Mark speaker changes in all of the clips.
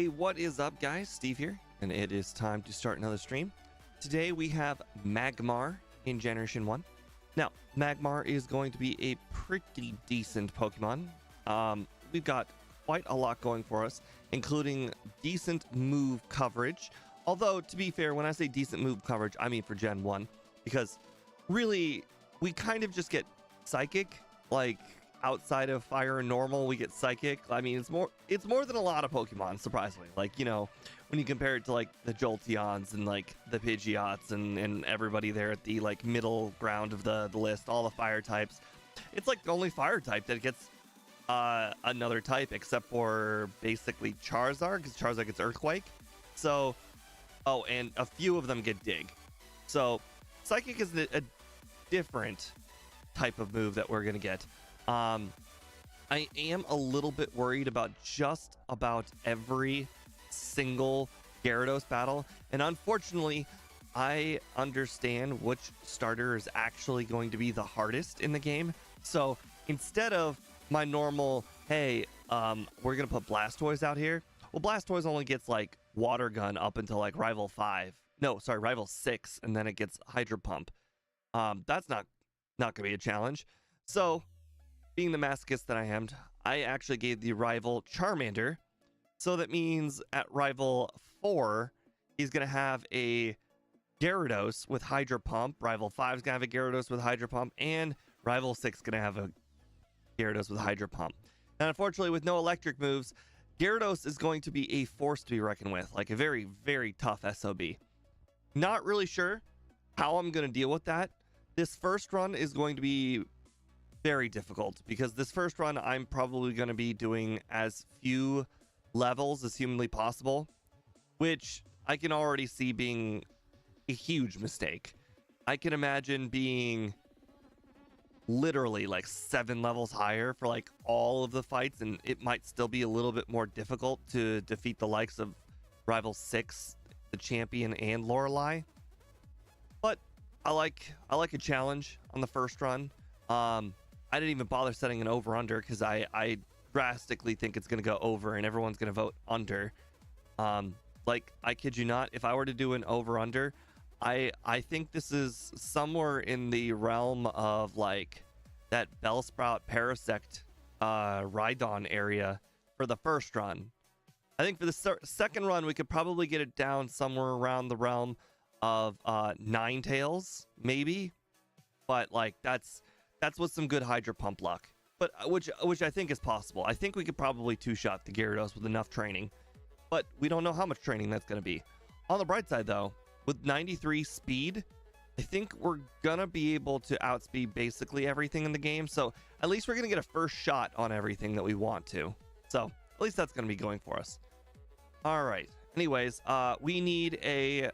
Speaker 1: Hey, what is up, guys? Steve here, and it is time to start another stream. Today we have Magmar in Generation 1. Now, Magmar is going to be a pretty decent Pokemon. We've got quite a lot going for us, including decent move coverage. Although, to be fair, when I say decent move coverage, I mean for Gen 1, because really, we kind of just get Psychic, like outside of Fire and Normal, we get Psychic. I mean, it's more than a lot of Pokemon, surprisingly. Like, you know, when you compare it to like the Jolteons and like the Pidgeots and everybody there at the like middle ground of the list, all the fire types, it's like the only fire type that gets another type, except for basically Charizard, because Charizard gets Earthquake. So, oh, and a few of them get Dig. So Psychic is a different type of move that we're gonna get. I am a little bit worried about just about every single Gyarados battle, and unfortunately I understand which starter is actually going to be the hardest in the game. So instead of my normal, hey, we're gonna put Blastoise out here, well, Blastoise only gets like Water Gun up until like Rival 6, and then it gets Hydro Pump. That's not gonna be a challenge. So being the masochist that I am, I actually gave the rival Charmander. So that means at Rival 4, he's going to have a Gyarados with Hydro Pump. Rival 5 is going to have a Gyarados with Hydro Pump. And Rival 6 is going to have a Gyarados with Hydro Pump. And unfortunately, with no electric moves, Gyarados is going to be a force to be reckoned with. Like a very, very tough SOB. Not really sure how I'm going to deal with that. This first run is going to be very difficult, because this first run I'm probably going to be doing as few levels as humanly possible, which I can already see being a huge mistake. I can imagine being literally like 7 levels higher for like all of the fights, and it might still be a little bit more difficult to defeat the likes of Rival 6, the Champion, and Lorelei. But I like a challenge on the first run. I didn't even bother setting an over-under because I drastically think it's going to go over and everyone's going to vote under. Like, I kid you not, if I were to do an over-under, I think this is somewhere in the realm of like that Bellsprout Parasect Rhydon area for the first run. I think for the second run, we could probably get it down somewhere around the realm of Ninetales, maybe. But like that's with some good Hydro Pump luck, but which I think is possible. I think we could probably two-shot the Gyarados with enough training, but we don't know how much training that's going to be. On the bright side, though, with 93 speed, I think we're gonna be able to outspeed basically everything in the game. So at least we're gonna get a first shot on everything that we want to. So at least that's gonna be going for us. All right. Anyways, we need a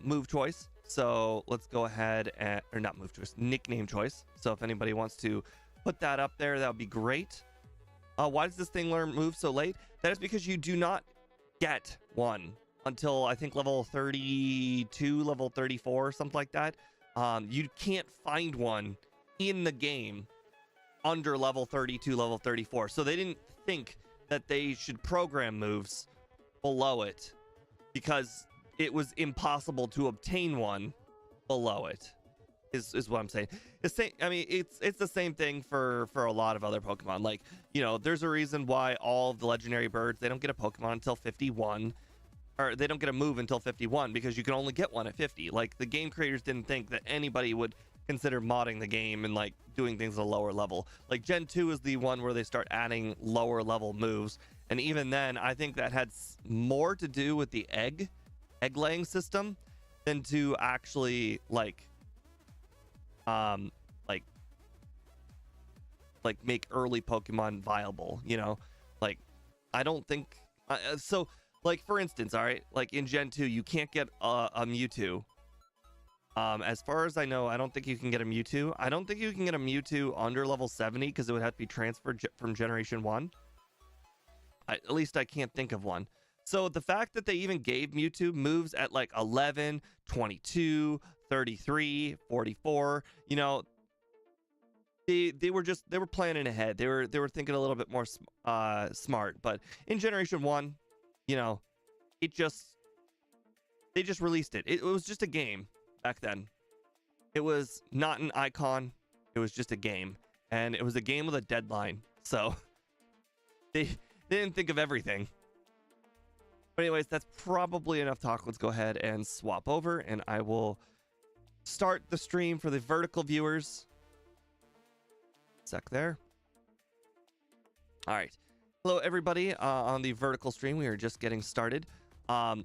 Speaker 1: move choice. So let's go ahead and, or not move choice, nickname choice. So if anybody wants to put that up there, that would be great. Why does this thing learn moves so late? That is because you do not get one until I think level 32, level 34, something like that. You can't find one in the game under level 32, level 34. So they didn't think that they should program moves below it, because it was impossible to obtain one below it, is what I'm saying. I mean, it's the same thing for a lot of other Pokemon. Like, you know, there's a reason why all of the legendary birds, they don't get a Pokemon until 51, or they don't get a move until 51, because you can only get one at 50. Like, the game creators didn't think that anybody would consider modding the game and like doing things at a lower level. Like Gen 2 is the one where they start adding lower level moves, and even then I think that had more to do with the egg laying system than to actually like make early Pokemon viable, you know. Like, I don't think so. Like, for instance, all right, like in Gen 2 you can't get a Mewtwo. As far as I know, I don't think you can get a Mewtwo. I don't think you can get a Mewtwo under level 70, because it would have to be transferred from Generation 1. At least I can't think of one. So the fact that they even gave Mewtwo moves at like 11, 22, 33, 44, you know, they were planning ahead. They were thinking a little bit more smart. But in Generation 1, you know, it just they just released it. It was just a game back then. It was not an icon. It was just a game, and it was a game with a deadline. So they didn't think of everything. But anyways, that's probably enough talk. Let's go ahead and swap over, and I will start the stream for the vertical viewers. Sec there. All right. Hello, everybody on the vertical stream. We are just getting started.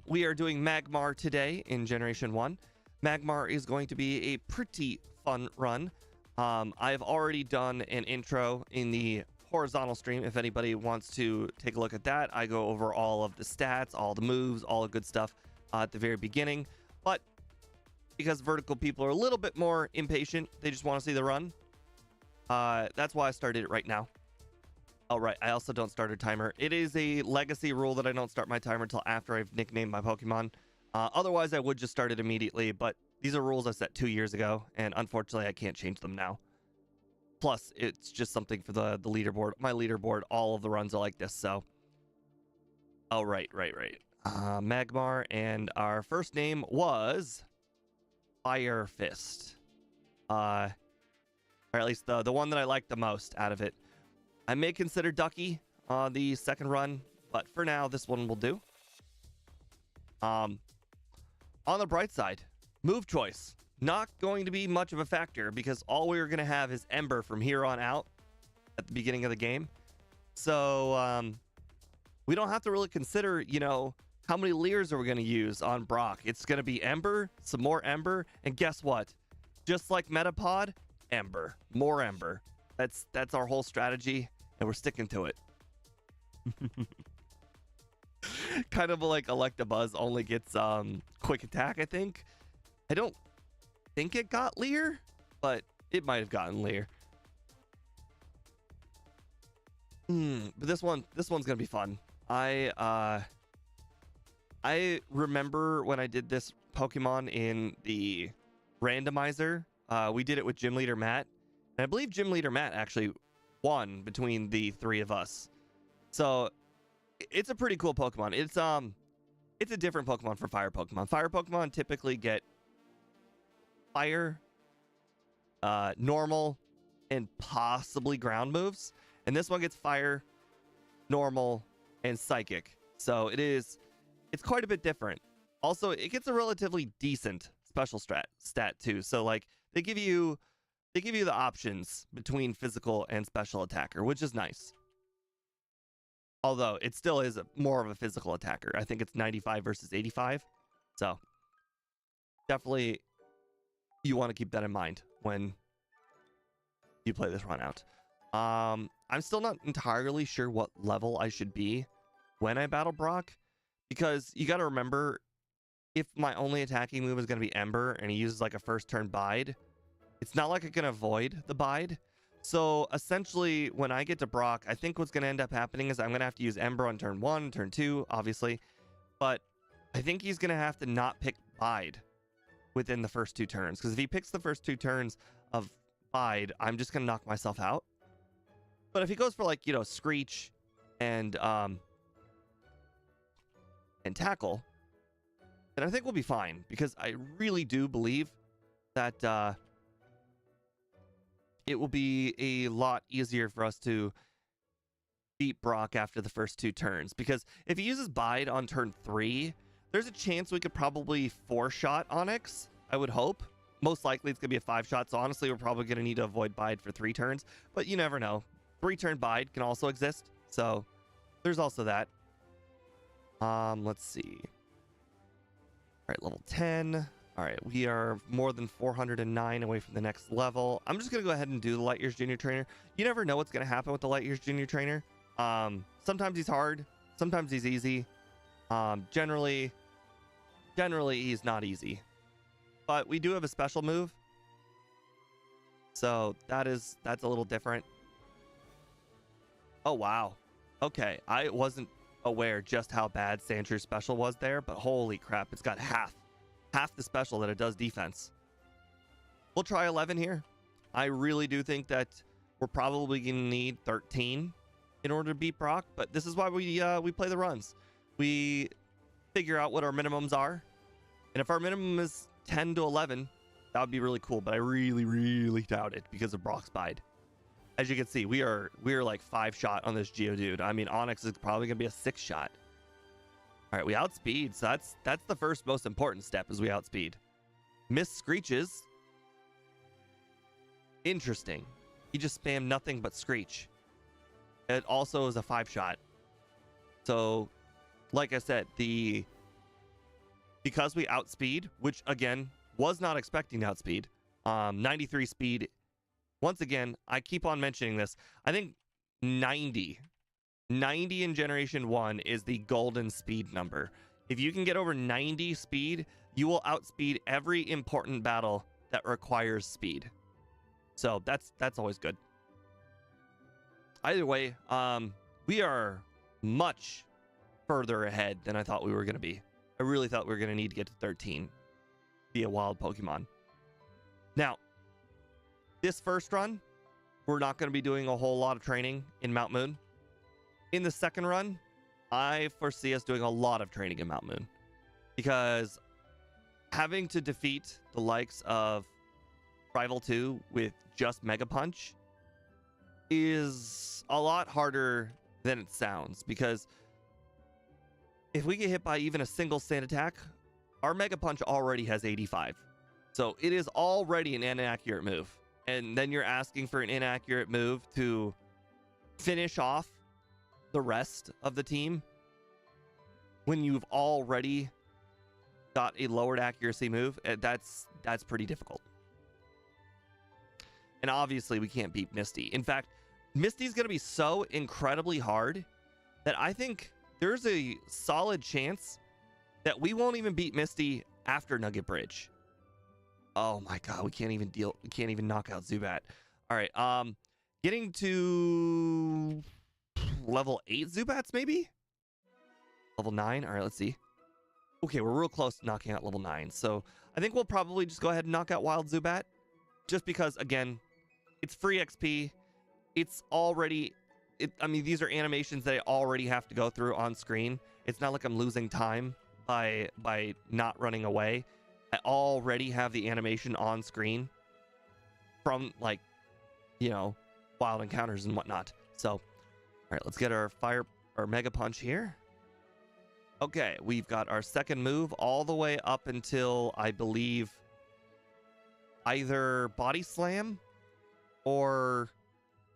Speaker 1: We are doing Magmar today in Generation 1. Magmar is going to be a pretty fun run. I've already done an intro in the horizontal stream. If anybody wants to take a look at that, I go over all of the stats, all the moves, all the good stuff at the very beginning. But because vertical people are a little bit more impatient, they just want to see the run. That's why I started it right now. Oh, right. I also don't start a timer. It is a legacy rule that I don't start my timer until after I've nicknamed my Pokemon. Otherwise, I would just start it immediately. But these are rules I set 2 years ago, and unfortunately, I can't change them now. Plus, it's just something for the leaderboard. My leaderboard, all of the runs are like this, so. Oh, right. Magmar, and our first name was Fire Fist. Or at least the one that I liked the most out of it. I may consider Ducky on the second run, but for now, this one will do. On the bright side, move choice. Not going to be much of a factor because all we're going to have is Ember from here on out at the beginning of the game. So we don't have to really consider, how many Leers are we going to use on Brock. It's going to be Ember, some more Ember, and guess what? Just like Metapod, Ember. More Ember. That's our whole strategy, and we're sticking to it. Kind of like Electabuzz only gets quick attack, I think. I don't think it got Leer, but it might have gotten Leer. But this one's gonna be fun. I remember when I did this Pokemon in the randomizer. We did it with Gym Leader Matt. And I believe Gym Leader Matt actually won between the three of us. So it's a pretty cool Pokemon. It's a different Pokemon for fire Pokemon. Fire Pokemon typically get fire, normal, and possibly ground moves. And this one gets fire, normal, and psychic. So it's quite a bit different. Also, it gets a relatively decent special stat too. So like they give you the options between physical and special attacker, which is nice. Although it still is more of a physical attacker. I think it's 95 versus 85. So definitely you want to keep that in mind when you play this run out. I'm still not entirely sure what level I should be when I battle Brock, because you got to remember, if my only attacking move is going to be Ember and he uses like a first turn bide, it's not like I can avoid the bide. So essentially, when I get to Brock, I think what's going to end up happening is I'm going to have to use Ember on turn 1, turn 2, obviously. But I think he's going to have to not pick bide within the first 2 turns. Because if he picks the first 2 turns of bide, I'm just going to knock myself out. But if he goes for like, Screech and Tackle, then I think we'll be fine. Because I really do believe that it will be a lot easier for us to beat Brock after the first 2 turns. Because if he uses bide on turn 3, there's a chance we could probably 4-shot Onyx, I would hope. Most likely it's going to be a 5-shot, so honestly we're probably going to need to avoid bide for 3 turns. But you never know. 3-turn bide can also exist, so there's also that. Let's see. All right, level 10. All right, we are more than 409 away from the next level. I'm just going to go ahead and do the Light Years Junior Trainer. You never know what's going to happen with the Light Years Junior Trainer. Sometimes he's hard. Sometimes he's easy. Generally, he's not easy. But we do have a special move. So that's a little different. Oh, wow. Okay, I wasn't aware just how bad Sandshrew special was there, but holy crap, it's got half the special that it does defense. We'll try 11 here. I really do think that we're probably going to need 13 in order to beat Brock, but this is why we play the runs. We figure out what our minimums are. And if our minimum is 10 to 11, that would be really cool. But I really, really doubt it because of Brock's Bide. As you can see, we are like 5-shot on this Geodude. I mean, Onyx is probably going to be a 6-shot. All right, we outspeed. So that's the first most important step is we outspeed. Miss Screeches. Interesting. He just spammed nothing but Screech. It also is a 5-shot. So, like I said, because we outspeed, which again was not expecting to outspeed, 93 speed. Once again, I keep on mentioning this. I think 90 in Generation 1 is the golden speed number. If you can get over 90 speed, you will outspeed every important battle that requires speed. So that's always good. Either way, we are much further ahead than I thought we were going to be. I really thought we were going to need to get to 13 via wild Pokemon. Now, this first run, we're not going to be doing a whole lot of training in Mount Moon. In the second run, I foresee us doing a lot of training in Mount Moon because having to defeat the likes of Rival 2 with just Mega Punch is a lot harder than it sounds, because if we get hit by even a single sand attack, our Mega Punch already has 85. So it is already an inaccurate move. And then you're asking for an inaccurate move to finish off the rest of the team when you've already got a lowered accuracy move. That's pretty difficult. And obviously we can't beat Misty. In fact, Misty's going to be so incredibly hard that I think there's a solid chance that we won't even beat Misty after Nugget Bridge. Oh my god, we can't even knock out Zubat. All right, getting to level 8 Zubats maybe? Level 9? All right, let's see. Okay, we're real close to knocking out level 9. So I think we'll probably just go ahead and knock out Wild Zubat. Just because, again, it's free XP. It's already... I mean, these are animations that I already have to go through on screen. It's not like I'm losing time by not running away. I already have the animation on screen from, like, you know, wild encounters and whatnot. So, all right, let's get our Mega Punch here. Okay, we've got our second move all the way up until, I believe, either Body Slam or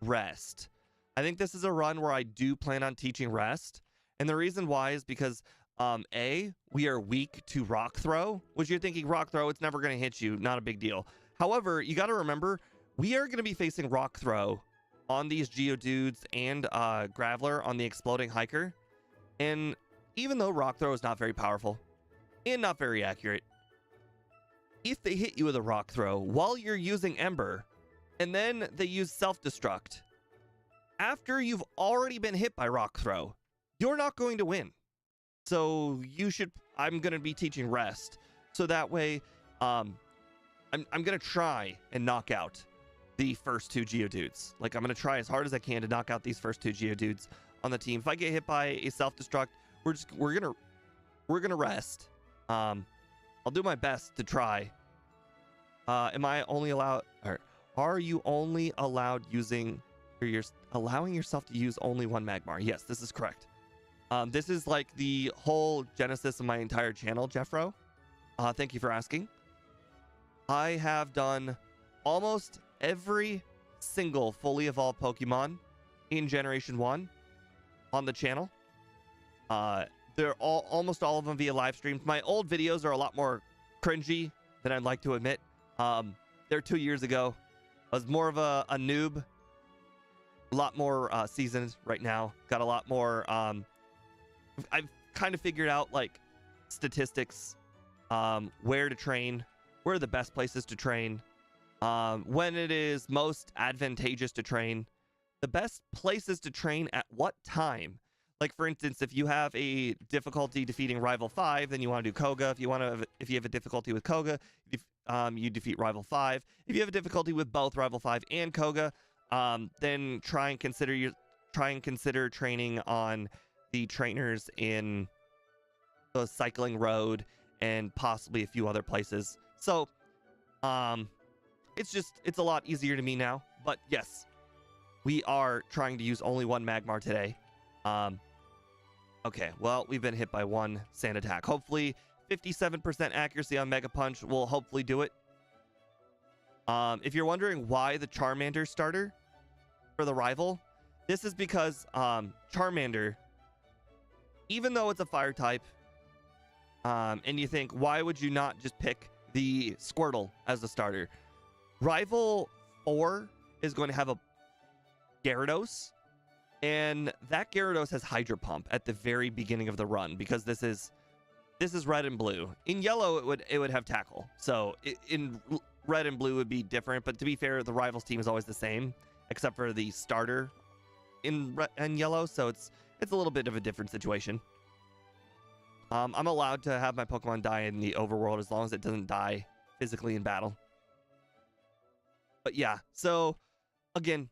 Speaker 1: Rest. I think this is a run where I do plan on teaching Rest. And the reason why is because, A, we are weak to Rock Throw, which you're thinking Rock Throw, it's never going to hit you. Not a big deal. However, you got to remember, we are going to be facing Rock Throw on these Geodudes and Graveler on the Exploding Hiker. And even though Rock Throw is not very powerful and not very accurate, if they hit you with a Rock Throw while you're using Ember, and then they use Self-Destruct, after you've already been hit by Rock Throw, you're not going to win. So I'm going to be teaching Rest. So that way, I'm going to try and knock out the first 2 Geodudes. Like, I'm going to try as hard as I can to knock out these first 2 Geodudes on the team. If I get hit by a Self-Destruct, we're gonna rest. I'll do my best to try. Am I only allowed, or are you only allowed using, or you're allowing yourself to use only one Magmar? Yes, this is correct. This is like the whole genesis of my entire channel, Jeffro. Thank you for asking. I have done almost every single fully evolved Pokemon in Generation 1 on the channel. They're almost all of them via live streams. My old videos are a lot more cringy than I'd like to admit. They're 2 years ago. I was more of a noob. A lot more seasoned right now. Got a lot more... I've kind of figured out, like, statistics, where to train, where are the best places to train, when it is most advantageous to train, the best places to train at what time. Like, for instance, if you have a difficulty defeating Rival 5, then you want to do Koga. If you have a difficulty with Koga, you defeat Rival 5. If you have a difficulty with both Rival 5 and Koga, then try and consider training on the trainers in the Cycling Road, and possibly a few other places. So, it's a lot easier to me now. But yes, we are trying to use only one Magmar today. Okay, well, we've been hit by one sand attack. Hopefully, 57% accuracy on Mega Punch will hopefully do it. If you're wondering why the Charmander starter for the rival, this is because Charmander, even though it's a fire type, and you think, why would you not just pick the Squirtle as the starter? Rival 4 is going to have a Gyarados, and that Gyarados has Hydro Pump at the very beginning of the run, because this is red and blue. In yellow, it would have Tackle. So in red and blue would be different, but to be fair, the rivals team is always the same, except for the starter in red and yellow. So it's a little bit of a different situation. I'm allowed to have my Pokemon die in the overworld as long as it doesn't die physically in battle. But yeah, so again,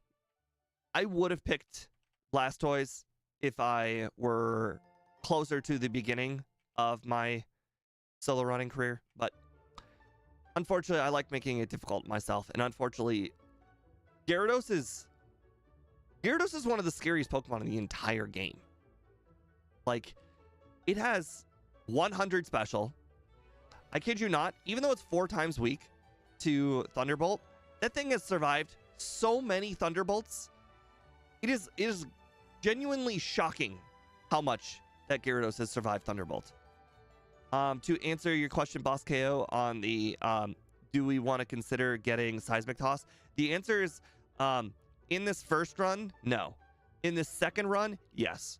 Speaker 1: I would have picked Blastoise if I were closer to the beginning of my solo running career, but unfortunately, I like making it difficult myself, and unfortunately, Gyarados is one of the scariest Pokemon in the entire game. Like, it has 100 special. I kid you not, even though it's 4 times weak to Thunderbolt, that thing has survived so many Thunderbolts. It is genuinely shocking how much that Gyarados has survived Thunderbolt. To answer your question, Boss KO, on the do we want to consider getting Seismic Toss? The answer is in this first run, no. In this second run, yes.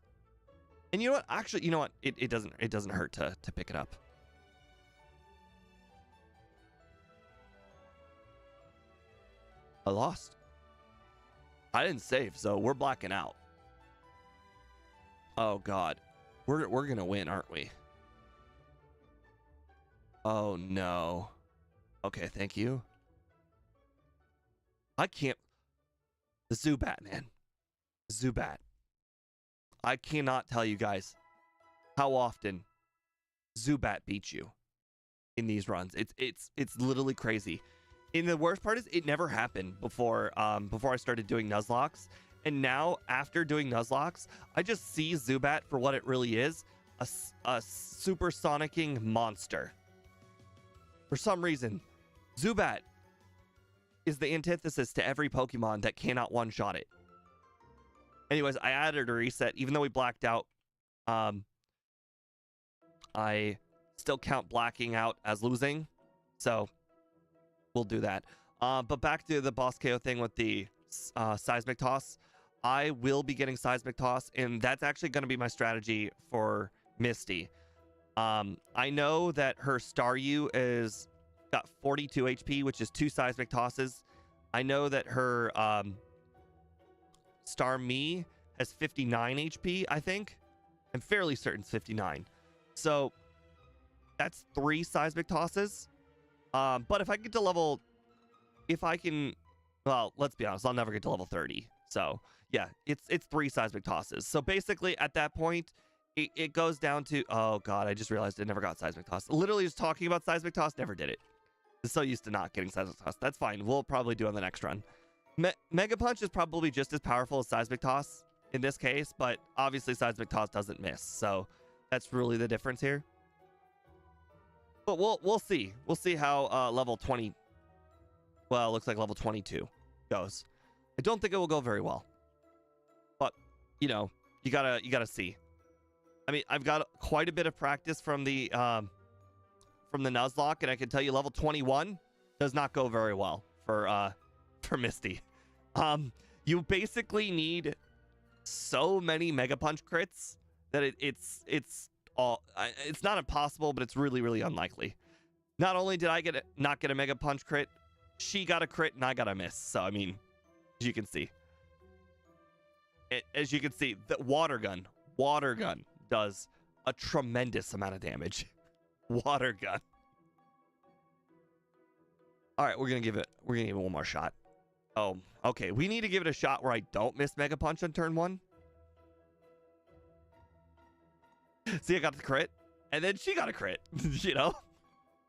Speaker 1: And you know what? Actually, you know what? It doesn't hurt to pick it up. I lost. I didn't save, so we're blacking out. Oh God, we're gonna win, aren't we? Oh no. Okay, thank you. I can't. The Zubat, man. Zubat. I cannot tell you guys how often Zubat beats you in these runs. It's literally crazy. And the worst part is it never happened before I started doing Nuzlocks. And now, after doing Nuzlocke, I just see Zubat for what it really is, a supersonicking monster. For some reason, Zubat is the antithesis to every Pokemon that cannot one-shot it. Anyways, I added a reset. Even though we blacked out, I still count blacking out as losing. So, we'll do that. But back to the Boss KO thing with the Seismic Toss. I will be getting Seismic Toss, and that's actually going to be my strategy for Misty. I know that her Staryu is got 42 HP, which is 2 Seismic Tosses. I know that her Starmie has 59 HP, I think. I'm fairly certain it's 59. So that's 3 Seismic Tosses. But if I get to level... If I can... Well, let's be honest, I'll never get to level 30. So, yeah, it's 3 Seismic Tosses. So basically, at that point, it goes down to... Oh, God, I just realized I never got Seismic Toss. Literally just talking about Seismic Toss, never did it. I'm so used to not getting Seismic Toss. That's fine. We'll probably do it on the next run. Mega Punch is probably just as powerful as Seismic Toss in this case, but obviously Seismic Toss doesn't miss. So that's really the difference here. But we'll see. We'll see how level 20... Well, it looks like level 22 goes. I don't think it will go very well. But, you know, you gotta see. I mean, I've got quite a bit of practice from the Nuzlocke, and I can tell you level 21 does not go very well for Misty. You basically need so many Mega Punch crits that it's not impossible, but it's really, really unlikely. Not only did I not get a Mega Punch crit, she got a crit and I got a miss. So, I mean, as you can see. The Water Gun does a tremendous amount of damage. Water Gun. All right, we're gonna give it one more shot. Oh, okay. We need to give it a shot where I don't miss Mega Punch on turn 1. See, I got the crit, and then she got a crit. You know,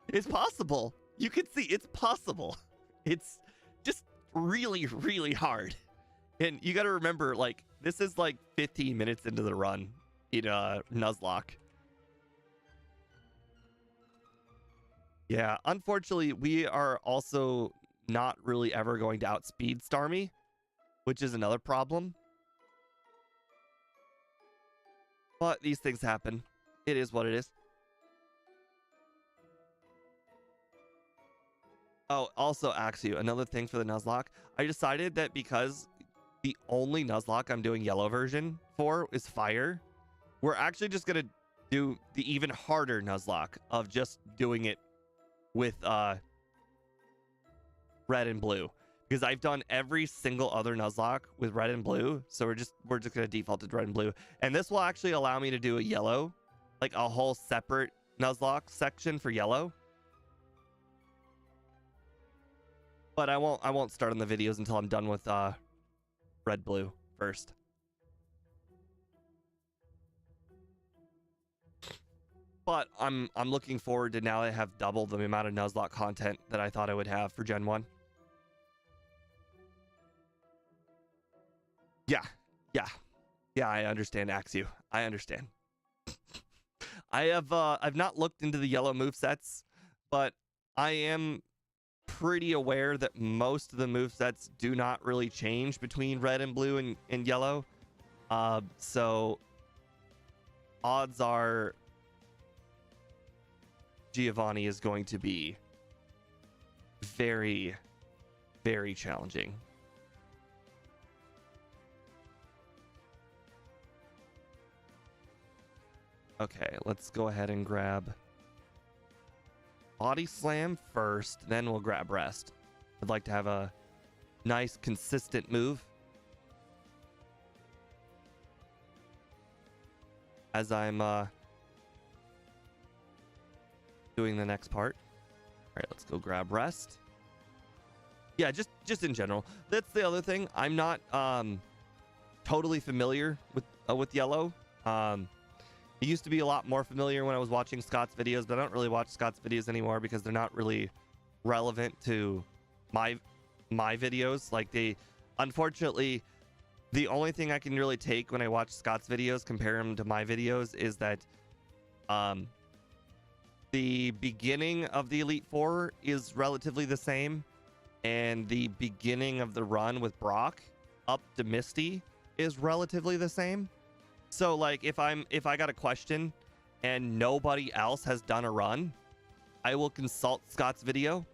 Speaker 1: it's possible. You can see it's possible. It's just really, really hard. And you got to remember, like, this is like 15 minutes into the run in Nuzlocke. Yeah, unfortunately, we are also not really ever going to outspeed Starmie, which is another problem. But these things happen. It is what it is. Oh, also, Axu, another thing for the Nuzlocke. I decided that because the only Nuzlocke I'm doing yellow version for is fire, we're actually just going to do the even harder Nuzlocke of just doing it with red and blue, because I've done every single other Nuzlocke with red and blue, so we're just gonna default to red and blue, and this will actually allow me to do a yellow, like a whole separate Nuzlocke section for yellow. But I won't start on the videos until I'm done with red blue first. But I'm looking forward to, now that I have doubled the amount of Nuzlocke content that I thought I would have for Gen 1. Yeah, I understand, Axu. I understand. I've not looked into the yellow movesets, but I am pretty aware that most of the movesets do not really change between red and blue and yellow. So odds are Giovanni is going to be very, very challenging. Okay, let's go ahead and grab Body Slam first, then we'll grab Rest. I'd like to have a nice, consistent move as I'm doing the next part. All right, let's go grab Rest. Yeah, just in general. That's the other thing. I'm not totally familiar with yellow. I used to be a lot more familiar when I was watching Scott's videos, but I don't really watch Scott's videos anymore because they're not really relevant to my videos. Like, unfortunately, the only thing I can really take when I watch Scott's videos, compare them to my videos, is that the beginning of the Elite Four is relatively the same, and the beginning of the run with Brock up to Misty is relatively the same. So, like, if I got a question and nobody else has done a run, I will consult Scott's video.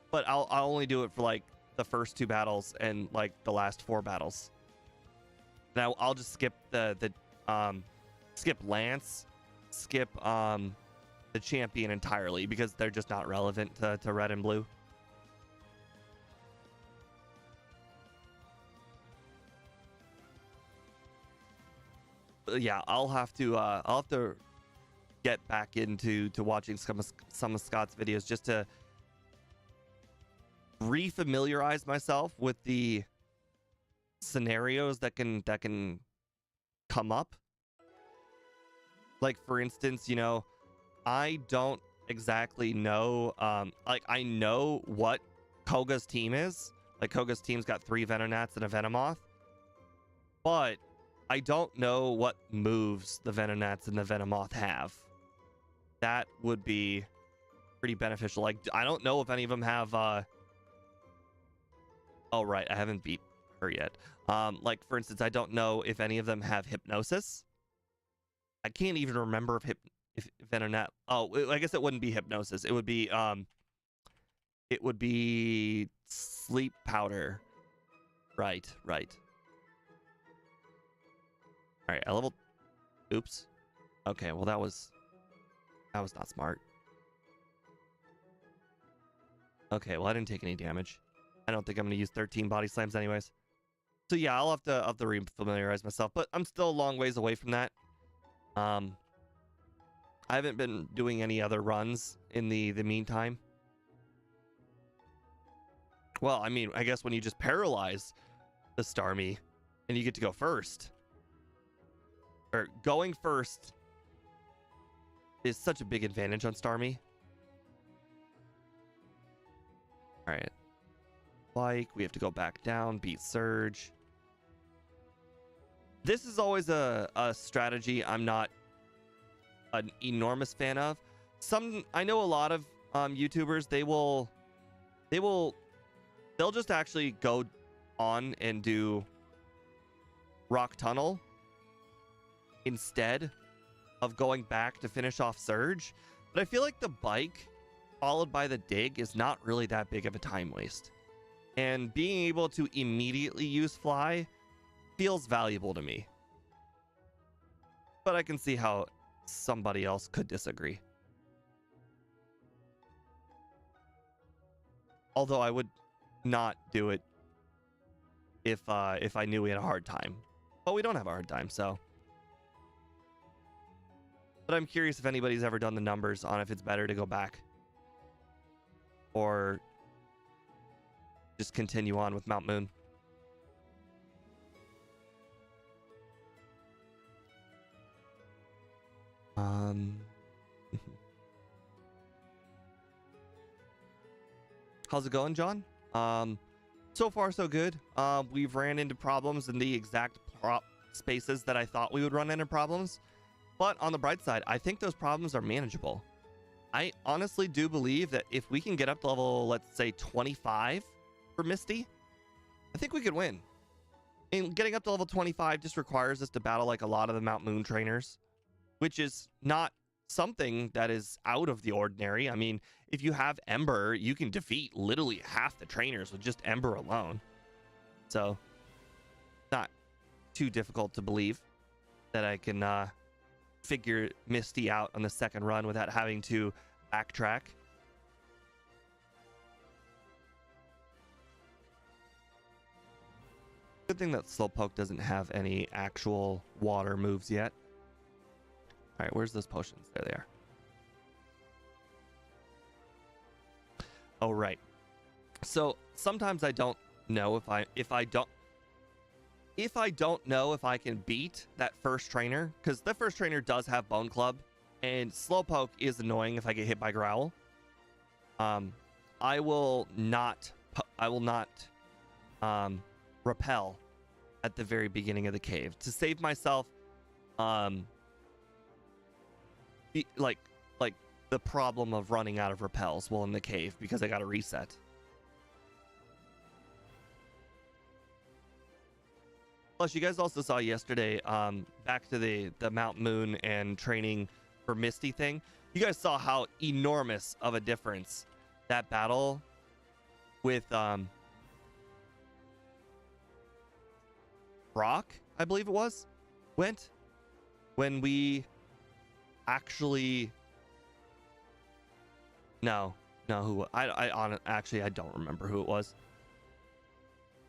Speaker 1: But I'll only do it for like the first 2 battles and like the last 4 battles. Now I'll just skip skip Lance, skip the champion entirely because they're just not relevant to red and blue. Yeah, I'll have to get back into watching some of Scott's videos just to refamiliarize myself with the scenarios that can come up. Like, for instance, you know, I don't exactly know, like, I know what Koga's team is. Like, Koga's team's got 3 Venonats and a Venomoth, but I don't know what moves the Venonats and the Venomoth have. That would be pretty beneficial. Like, I don't know if any of them have, oh, right, I haven't beat her yet. Like, for instance, I don't know if any of them have Hypnosis. I can't even remember if Venonat... Oh, I guess it wouldn't be Hypnosis. It would be Sleep Powder. Right. All right, I leveled... Oops. Okay, well, that was not smart. Okay, well, I didn't take any damage. I don't think I'm going to use 13 body slams anyways. So yeah, I'll have to re-familiarize myself, but I'm still a long ways away from that. I haven't been doing any other runs in the meantime. Well, I mean, I guess when you just paralyze the Starmie and you get to go first. Or going first is such a big advantage on Starmie. All right. Like, we have to go back down, beat Surge. This is always a strategy I'm not an enormous fan of. I know a lot of YouTubers, they'll just actually go on and do Rock Tunnel instead of going back to finish off Surge. But I feel like the bike followed by the dig is not really that big of a time waste. And being able to immediately use Fly feels valuable to me. But I can see how somebody else could disagree. Although I would not do it if I knew we had a hard time. But we don't have a hard time, so. But I'm curious if anybody's ever done the numbers on if it's better to go back or just continue on with Mount Moon. How's it going, John? So far so good. We've ran into problems in the exact spaces that I thought we would run into problems. But on the bright side, I think those problems are manageable. I honestly do believe that if we can get up to level, let's say 25 for Misty, I think we could win. And getting up to level 25 just requires us to battle like a lot of the Mount Moon trainers, which is not something that is out of the ordinary. I mean, if you have Ember, you can defeat literally half the trainers with just Ember alone. So, not too difficult to believe that I can figure Misty out on the second run without having to backtrack. Good thing that Slowpoke doesn't have any actual water moves yet. All right, where's those potions? There they are. Oh, right. So sometimes I don't know if I don't know if I can beat that first trainer, because the first trainer does have Bone Club, and Slowpoke is annoying if I get hit by Growl. I will not repel at the very beginning of the cave to save myself like the problem of running out of repels while in the cave, because I got to reset. Plus, you guys also saw yesterday, back to the Mount Moon and training for Misty thing. You guys saw how enormous of a difference that battle with Brock, I believe it was, went when we actually actually I don't remember who it was,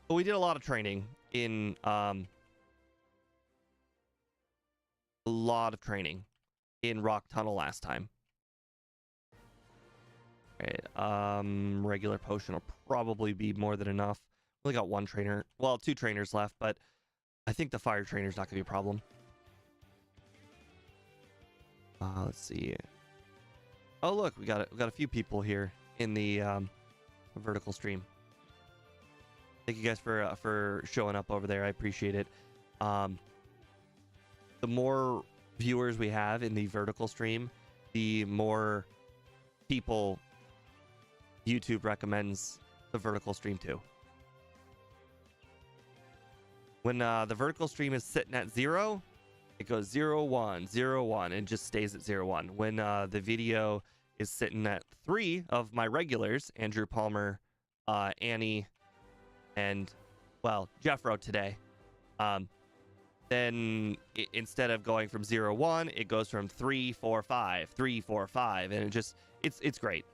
Speaker 1: but we did a lot of training in Rock Tunnel last time. All right, regular potion will probably be more than enough. We only got one trainer, well, two trainers left, but I think the fire trainer's not gonna be a problem. Let's see. Oh, look, we got a few people here in the vertical stream. Thank you guys for showing up over there. I appreciate it. The more viewers we have in the vertical stream, the more people YouTube recommends the vertical stream to. When the vertical stream is sitting at 0, it goes 0, 1, 0, 1, and just stays at 0, 1. When the video is sitting at 3 of my regulars, Andrew Palmer, Annie, and, well, Jeffro today, then instead of going from 0, 1, it goes from 3, 4, 5, 3, 4, 5, and it's great.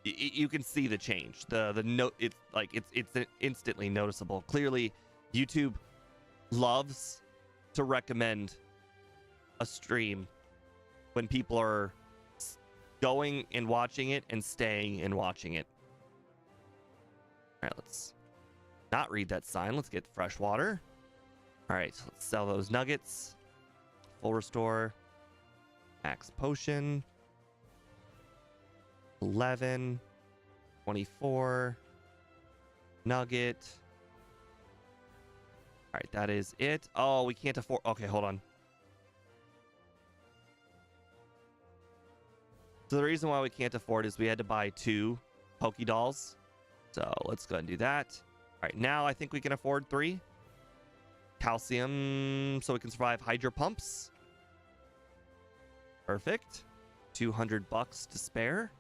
Speaker 1: You can see the change. It's instantly noticeable. Clearly, YouTube loves to recommend a stream when people are going and watching it and staying and watching it. All right, let's not read that sign. Let's get fresh water. All right, let's sell those nuggets. Full restore. Max potion. 11. 24. Nugget. All right, that is it. Oh, we can't afford... Okay, hold on. So the reason why we can't afford is we had to buy 2 Pokedolls. So let's go ahead and do that. All right, now I think we can afford 3. Calcium, so we can survive Hydro Pumps. Perfect. $200 to spare.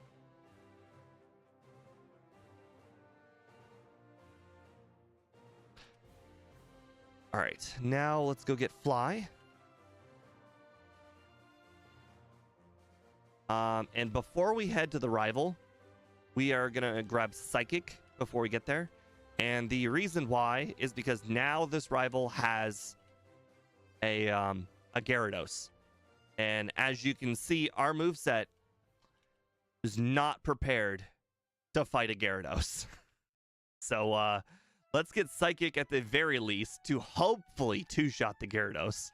Speaker 1: All right, now let's go get Fly. And before we head to the rival, we are gonna grab Psychic before we get there. And the reason why is because now this rival has a Gyarados. And as you can see, our moveset is not prepared to fight a Gyarados. So let's get Psychic at the very least to hopefully two-shot the Gyarados.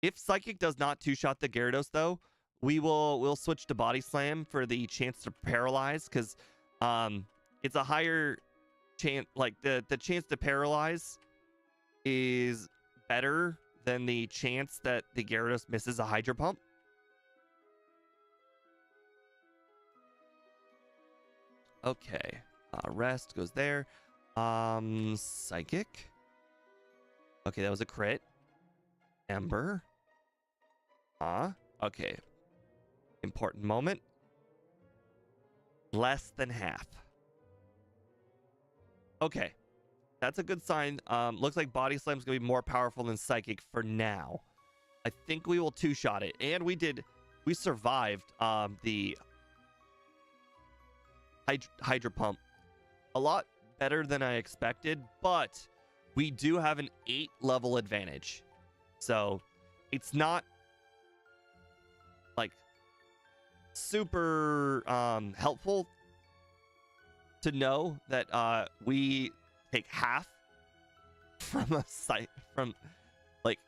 Speaker 1: If Psychic does not two-shot the Gyarados, though, we'll switch to Body Slam for the chance to paralyze, because it's a higher chance. Like the chance to paralyze is better than the chance that the Gyarados misses a Hydro Pump. Okay, rest goes there. Psychic. Okay, that was a crit. Ember. Okay. Important moment. Less than half. Okay. That's a good sign. Looks like Body Slam's gonna be more powerful than Psychic for now. I think we will two-shot it. And we survived the Hydro Pump. A lot better than I expected, but we do have an 8-level advantage. So it's not like super helpful to know that we take half from a site from like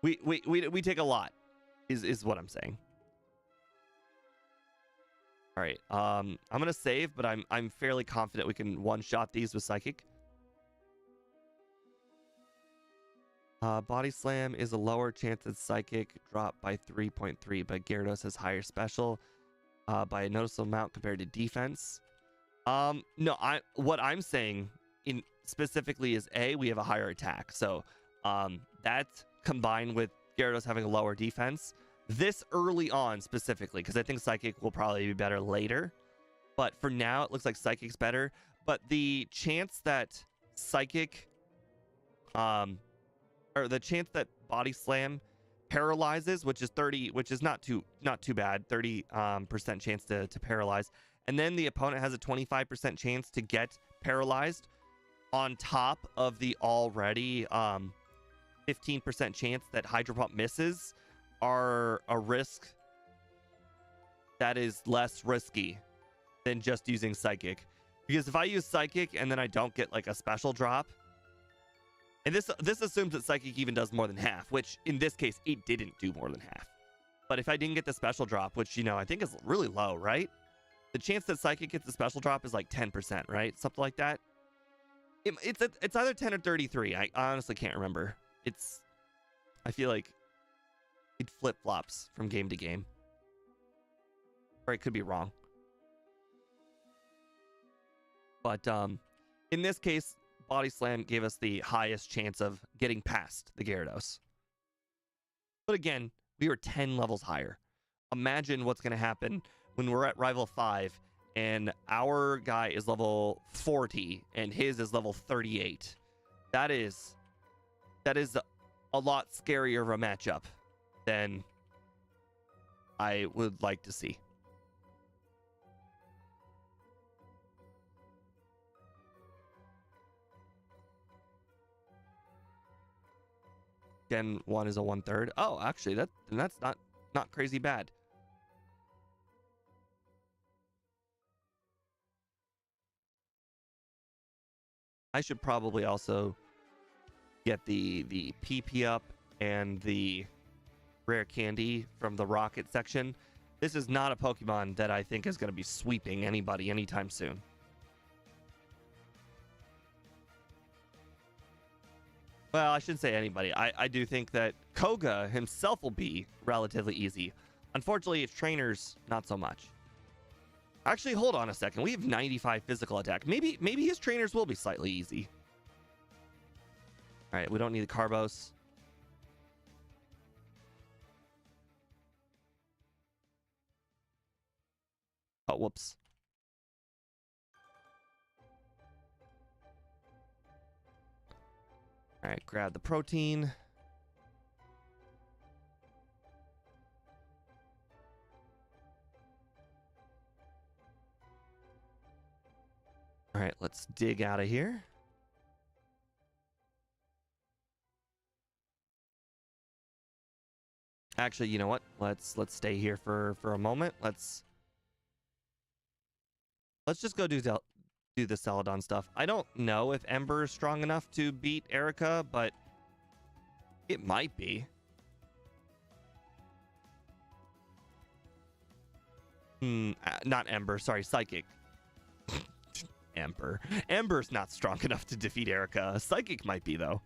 Speaker 1: we take a lot is what I'm saying. All right, I'm gonna save, but I'm fairly confident we can one-shot these with Psychic. Body Slam is a lower chance than Psychic, dropped by 3.3, but Gyarados has higher special by a noticeable amount compared to defense. No, what I'm saying in specifically is we have a higher attack, so that combined with Gyarados having a lower defense, this early on specifically, because I think Psychic will probably be better later, but for now it looks like Psychic's better. But the chance that Psychic, or the chance that Body Slam paralyzes, which is 30, which is not too bad, 30% chance to paralyze, and then the opponent has a 25% chance to get paralyzed on top of the already 15% chance that Hydro Pump misses, are a risk that is less risky than just using Psychic. Because if I use Psychic and then I don't get like a special drop, and this assumes that Psychic even does more than half, which in this case it didn't do more than half. But if I didn't get the special drop, which I think is really low, right? The chance that Psychic gets the special drop is like 10%, right? Something like that. It's either 10 or 33. I honestly can't remember. I feel like it flip-flops from game to game. Or it could be wrong. But in this case, Body Slam gave us the highest chance of getting past the Gyarados. But again, we were 10 levels higher. Imagine what's going to happen when we're at Rival 5 and our guy is level 40 and his is level 38. That is a lot scarier of a matchup than I would like to see. Gen 1 is a 1/3. Oh, actually, that's not crazy bad. I should probably also get the PP up and the rare candy from the rocket section, this is not a Pokemon that I think is going to be sweeping anybody anytime soon. Well, I shouldn't say anybody. I do think that Koga himself will be relatively easy. Unfortunately, its trainers, not so much. Actually, hold on a second. We have 95 physical attack. Maybe his trainers will be slightly easy. All right, we don't need the Carbos. Oh, whoops. All right, grab the protein. All right, let's dig out of here. Actually, you know what? Let's stay here for a moment. Let's just go do the Celadon stuff. I don't know if Ember is strong enough to beat Erica, but it might be. Not Ember, sorry, Psychic. Ember. Ember's not strong enough to defeat Erica. Psychic might be, though.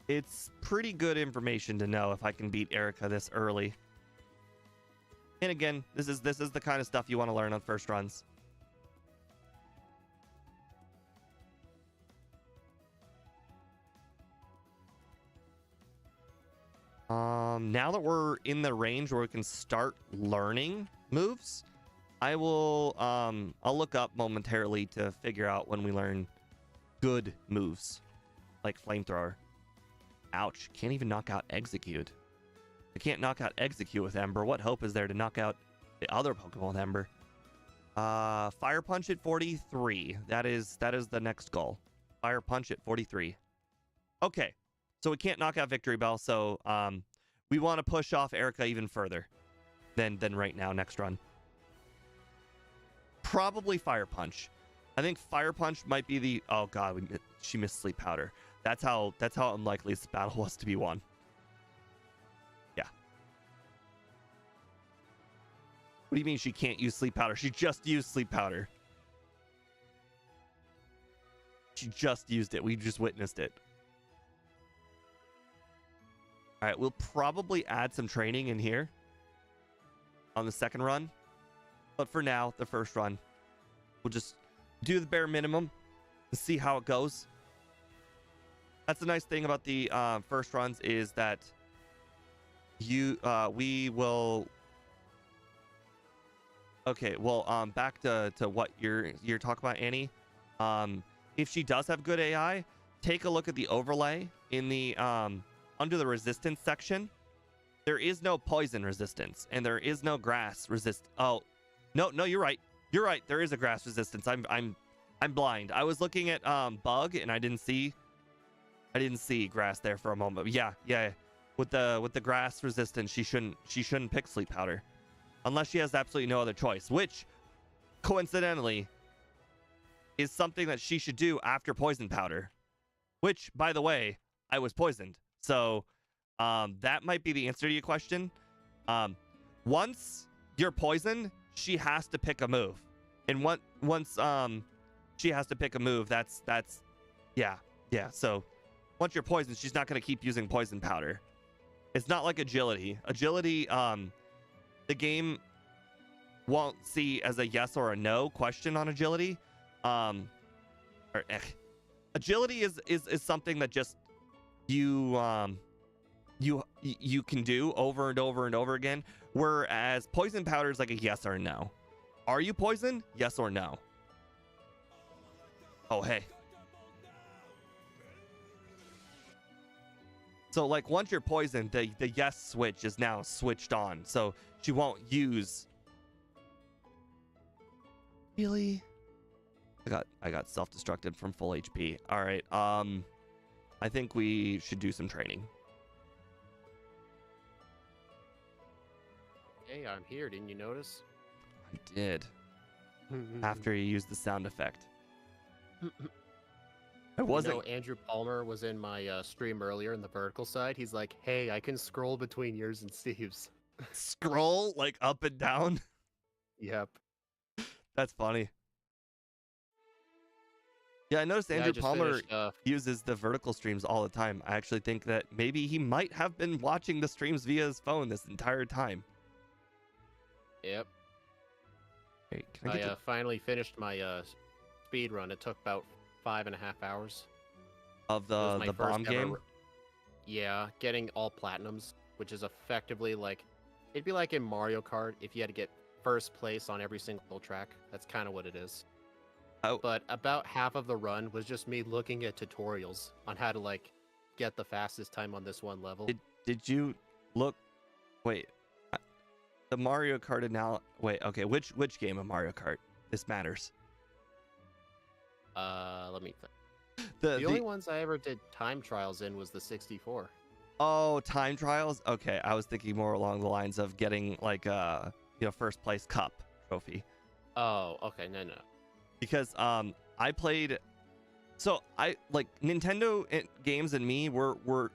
Speaker 1: It's pretty good information to know if I can beat Erica this early. And again, this is the kind of stuff you want to learn on first runs. Now that we're in the range where we can start learning moves, I'll look up momentarily to figure out when we learn good moves, like Flamethrower. Ouch, can't even knock out Execute. I can't knock out Execute with Ember. What hope is there to knock out the other Pokemon with Ember? Fire Punch at 43. That is the next goal. Fire Punch at 43. Okay, so we can't knock out Victory Bell, so we want to push off Erica even further than right now, next run. Probably Fire Punch. I think Fire Punch might be the... Oh god, she missed Sleep Powder. That's how unlikely this battle was to be won. Yeah. What do you mean she can't use Sleep Powder? She just used Sleep Powder. She just used it. We just witnessed it. All right, we'll probably add some training in here on the second run. But for now, the first run, we'll just do the bare minimum and see how it goes. That's the nice thing about the first runs is that we will... Okay, well, back to what you're talking about, Annie. If she does have good AI, take a look at the overlay in the under the resistance section. There is no poison resistance, and there is no grass resist. Oh, no, you're right. You're right. There is a grass resistance. I'm blind. I was looking at bug, and I didn't see grass there for a moment. But yeah. With the grass resistance, she shouldn't pick Sleep Powder unless she has absolutely no other choice, which coincidentally is something that she should do after Poison Powder, which, by the way, I was poisoned. So that might be the answer to your question. Once you're poisoned, she has to pick a move. And once she has to pick a move, that's yeah. So once you're poisoned, she's not going to keep using Poison Powder. It's not like Agility. Agility, the game won't see as a yes or a no question on Agility. Agility is something that just you can do over and over and over again, whereas Poison Powder is like a yes or a no. Are you poisoned? Yes or no? Oh, hey. So, like, once you're poisoned, the yes switch is now switched on, so she won't use... Really? I got self-destructed from full HP. All right, I think we should do some training.
Speaker 2: Hey, I'm here. Didn't you notice?
Speaker 1: I did. After you used the sound effect. I wasn't
Speaker 2: Andrew Palmer was in my stream earlier in the vertical side. He's like, "Hey, I can scroll between yours and Steve's."
Speaker 1: scroll like up and down.
Speaker 2: Yep.
Speaker 1: That's funny. Yeah, I noticed
Speaker 2: Yeah, I
Speaker 1: Andrew
Speaker 2: just
Speaker 1: Palmer
Speaker 2: finished.
Speaker 1: uses the vertical streams all the time. I actually think that maybe he might have been watching the streams via his phone this entire time.
Speaker 2: Yep.
Speaker 1: Wait, can I get
Speaker 2: finally finished my speed run. It took about 5.5 hours.
Speaker 1: of
Speaker 2: It was my
Speaker 1: the
Speaker 2: first
Speaker 1: bomb
Speaker 2: ever.
Speaker 1: game?
Speaker 2: Yeah, getting all platinums, which is effectively like, it'd be like in Mario Kart if you had to get first place on every single track. That's kind of what it is.
Speaker 1: Oh.
Speaker 2: But about half of the run was just me looking at tutorials on how to like get the fastest time on this one level.
Speaker 1: Did you look? Wait, the Mario Kart now. Wait, okay. Which game of Mario Kart? This matters.
Speaker 2: Let me think. The only ones I ever did time trials in was the 64.
Speaker 1: Oh, time trials. Okay, I was thinking more along the lines of getting like first place cup trophy.
Speaker 2: Oh, okay, no.
Speaker 1: Because I played, so I like Nintendo games and me we're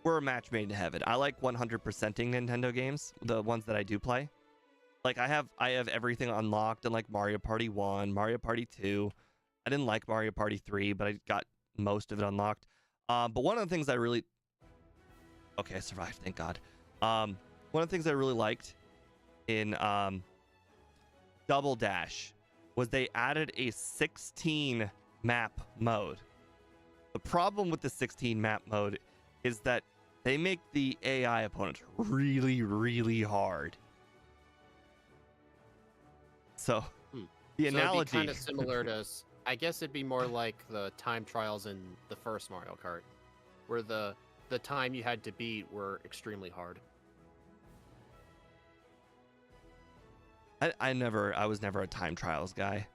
Speaker 1: a match made in heaven. I like 100%ing Nintendo games, the ones that I do play. Like I have everything unlocked in like Mario Party 1, Mario Party 2. I didn't like Mario Party 3, but I got most of it unlocked. But one of the things I survived, thank God. One of the things I really liked in Double Dash was they added a 16 map mode. The problem with the 16 map mode is that they make the AI opponents really, really hard. So the analogy,
Speaker 2: it'd be kind of similar to, I guess it'd be more like the time trials in the first Mario Kart, where the time you had to beat were extremely hard.
Speaker 1: I was never a time trials guy.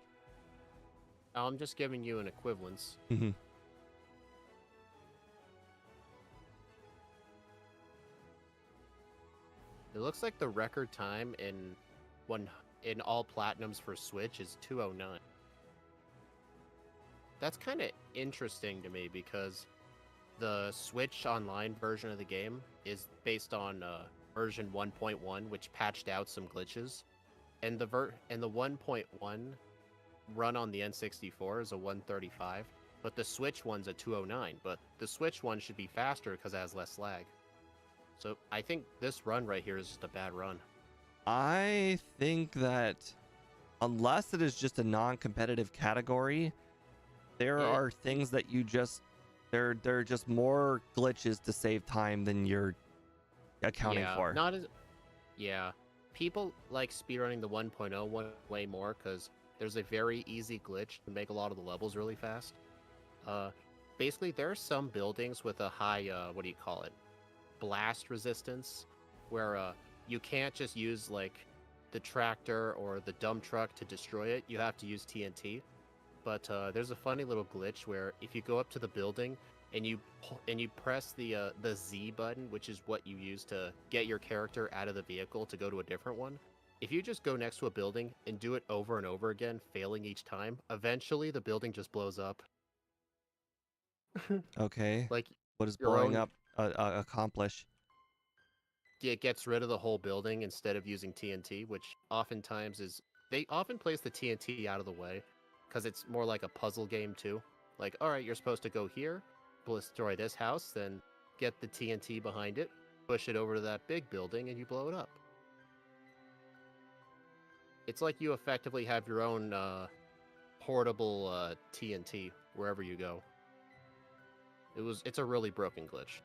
Speaker 2: I'm just giving you an equivalence.
Speaker 1: Mm-hmm.
Speaker 2: It looks like the record time in all platinums for Switch is 2:09. That's kind of interesting to me because the Switch Online version of the game is based on version 1.1, which patched out some glitches, and the 1.1 run on the N64 is a 135, but the Switch one's a 209. But the Switch one should be faster because it has less lag. So I think this run right here is just a bad run.
Speaker 1: I think that unless it is just a non-competitive category, there are things that you just there are just more glitches to save time than you're accounting for.
Speaker 2: People like speedrunning the 1.0 one way more because there's a very easy glitch to make a lot of the levels really fast. Basically, there are some buildings with a high blast resistance, where you can't just use like the tractor or the dump truck to destroy it. You have to use TNT. But there's a funny little glitch where if you go up to the building and you press the Z button, which is what you use to get your character out of the vehicle to go to a different one. If you just go next to a building and do it over and over again, failing each time, eventually the building just blows up.
Speaker 1: Okay.
Speaker 2: Like,
Speaker 1: what does blowing up accomplish?
Speaker 2: It gets rid of the whole building instead of using TNT, which oftentimes they often place the TNT out of the way because it's more like a puzzle game too. Like, all right, you're supposed to go here, destroy this house, then get the TNT behind it, push it over to that big building, and you blow it up. It's like you effectively have your own portable TNT wherever you go. It's a really broken glitch.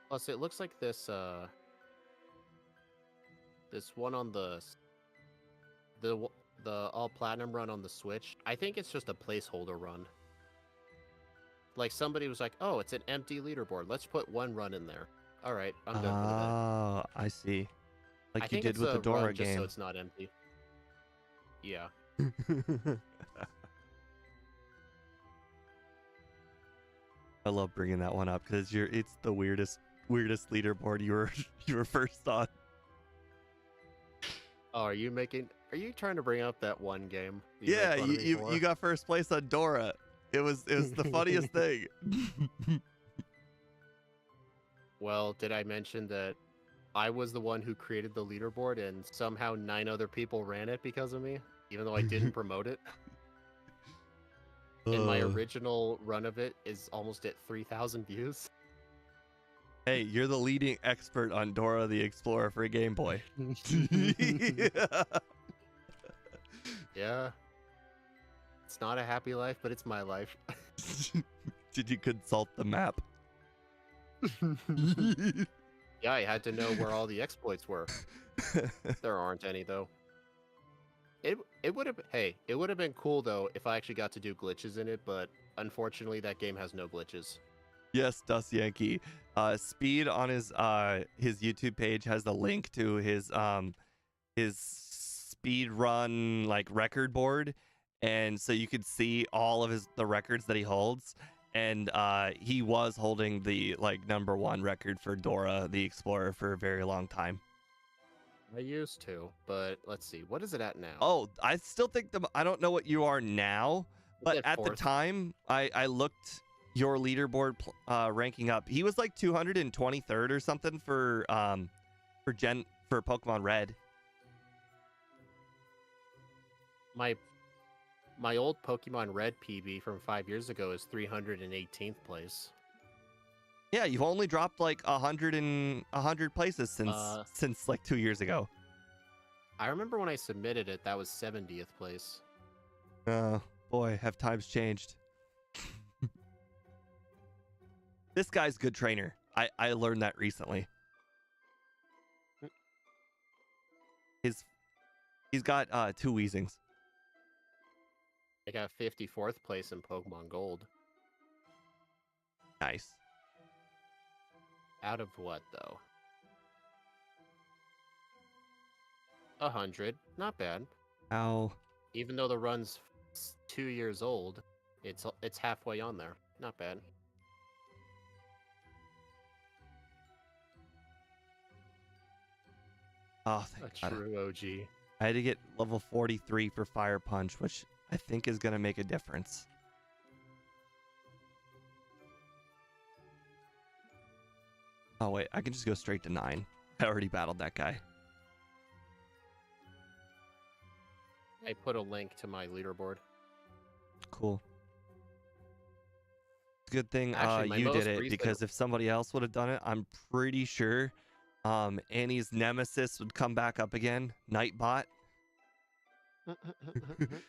Speaker 2: Plus, it looks like this one on the all platinum run on the Switch. I think it's just a placeholder run. Like somebody was like, "Oh, it's an empty leaderboard. Let's put one run in there." All right, I'm done for the day.
Speaker 1: Oh, I see. Like
Speaker 2: I
Speaker 1: you
Speaker 2: think
Speaker 1: did
Speaker 2: it's
Speaker 1: with the
Speaker 2: a
Speaker 1: Dora
Speaker 2: run just
Speaker 1: game.
Speaker 2: so it's not empty. Yeah.
Speaker 1: I love bringing that one up because it's the weirdest leaderboard you were first on.
Speaker 2: Oh, are you making Are you trying to bring up that one game you
Speaker 1: Yeah,
Speaker 2: made fun of me for?
Speaker 1: you got first place on Dora. It was the funniest thing.
Speaker 2: Well, did I mention that I was the one who created the leaderboard and somehow 9 other people ran it because of me, even though I didn't promote it? And my original run of it is almost at 3,000 views.
Speaker 1: Hey, you're the leading expert on Dora the Explorer for Game Boy.
Speaker 2: Yeah. It's not a happy life, but it's my life.
Speaker 1: Did you consult the map?
Speaker 2: Yeah, I had to know where all the exploits were. There aren't any though. It would have it would have been cool though if I actually got to do glitches in it, but unfortunately that game has no glitches.
Speaker 1: Yes, Dust Yankee. Speed on his YouTube page has the link to his speed run like record board, and so you could see all of the records that he holds. And he was holding the like #1 record for Dora the Explorer for a very long time.
Speaker 2: I used to, but let's see, what is it at now?
Speaker 1: Oh, I still think I don't know what you are now, but at the
Speaker 2: 4th.
Speaker 1: time I looked your leaderboard ranking up. He was like 223rd or something for Pokemon Red.
Speaker 2: My old Pokemon Red PB from 5 years ago is 318th place.
Speaker 1: Yeah, you've only dropped like 100 places since like 2 years ago.
Speaker 2: I remember when I submitted it, that was 70th place.
Speaker 1: Oh boy, have times changed. This guy's a good trainer. I learned that recently. He's got 2 Weezings.
Speaker 2: I got 54th place in Pokemon Gold.
Speaker 1: Nice.
Speaker 2: Out of what, though? 100. Not bad.
Speaker 1: Ow.
Speaker 2: Even though the run's 2 years old, it's halfway on there. Not bad.
Speaker 1: Oh, thank
Speaker 2: A
Speaker 1: God.
Speaker 2: true OG.
Speaker 1: I had to get level 43 for Fire Punch, which I think is going to make a difference. Oh, wait. I can just go straight to 9. I already battled that guy.
Speaker 2: I put a link to my leaderboard.
Speaker 1: Cool. Good thing
Speaker 2: Actually,
Speaker 1: you did it, because if somebody else would have done it, I'm pretty sure Annie's nemesis would come back up again. Nightbot.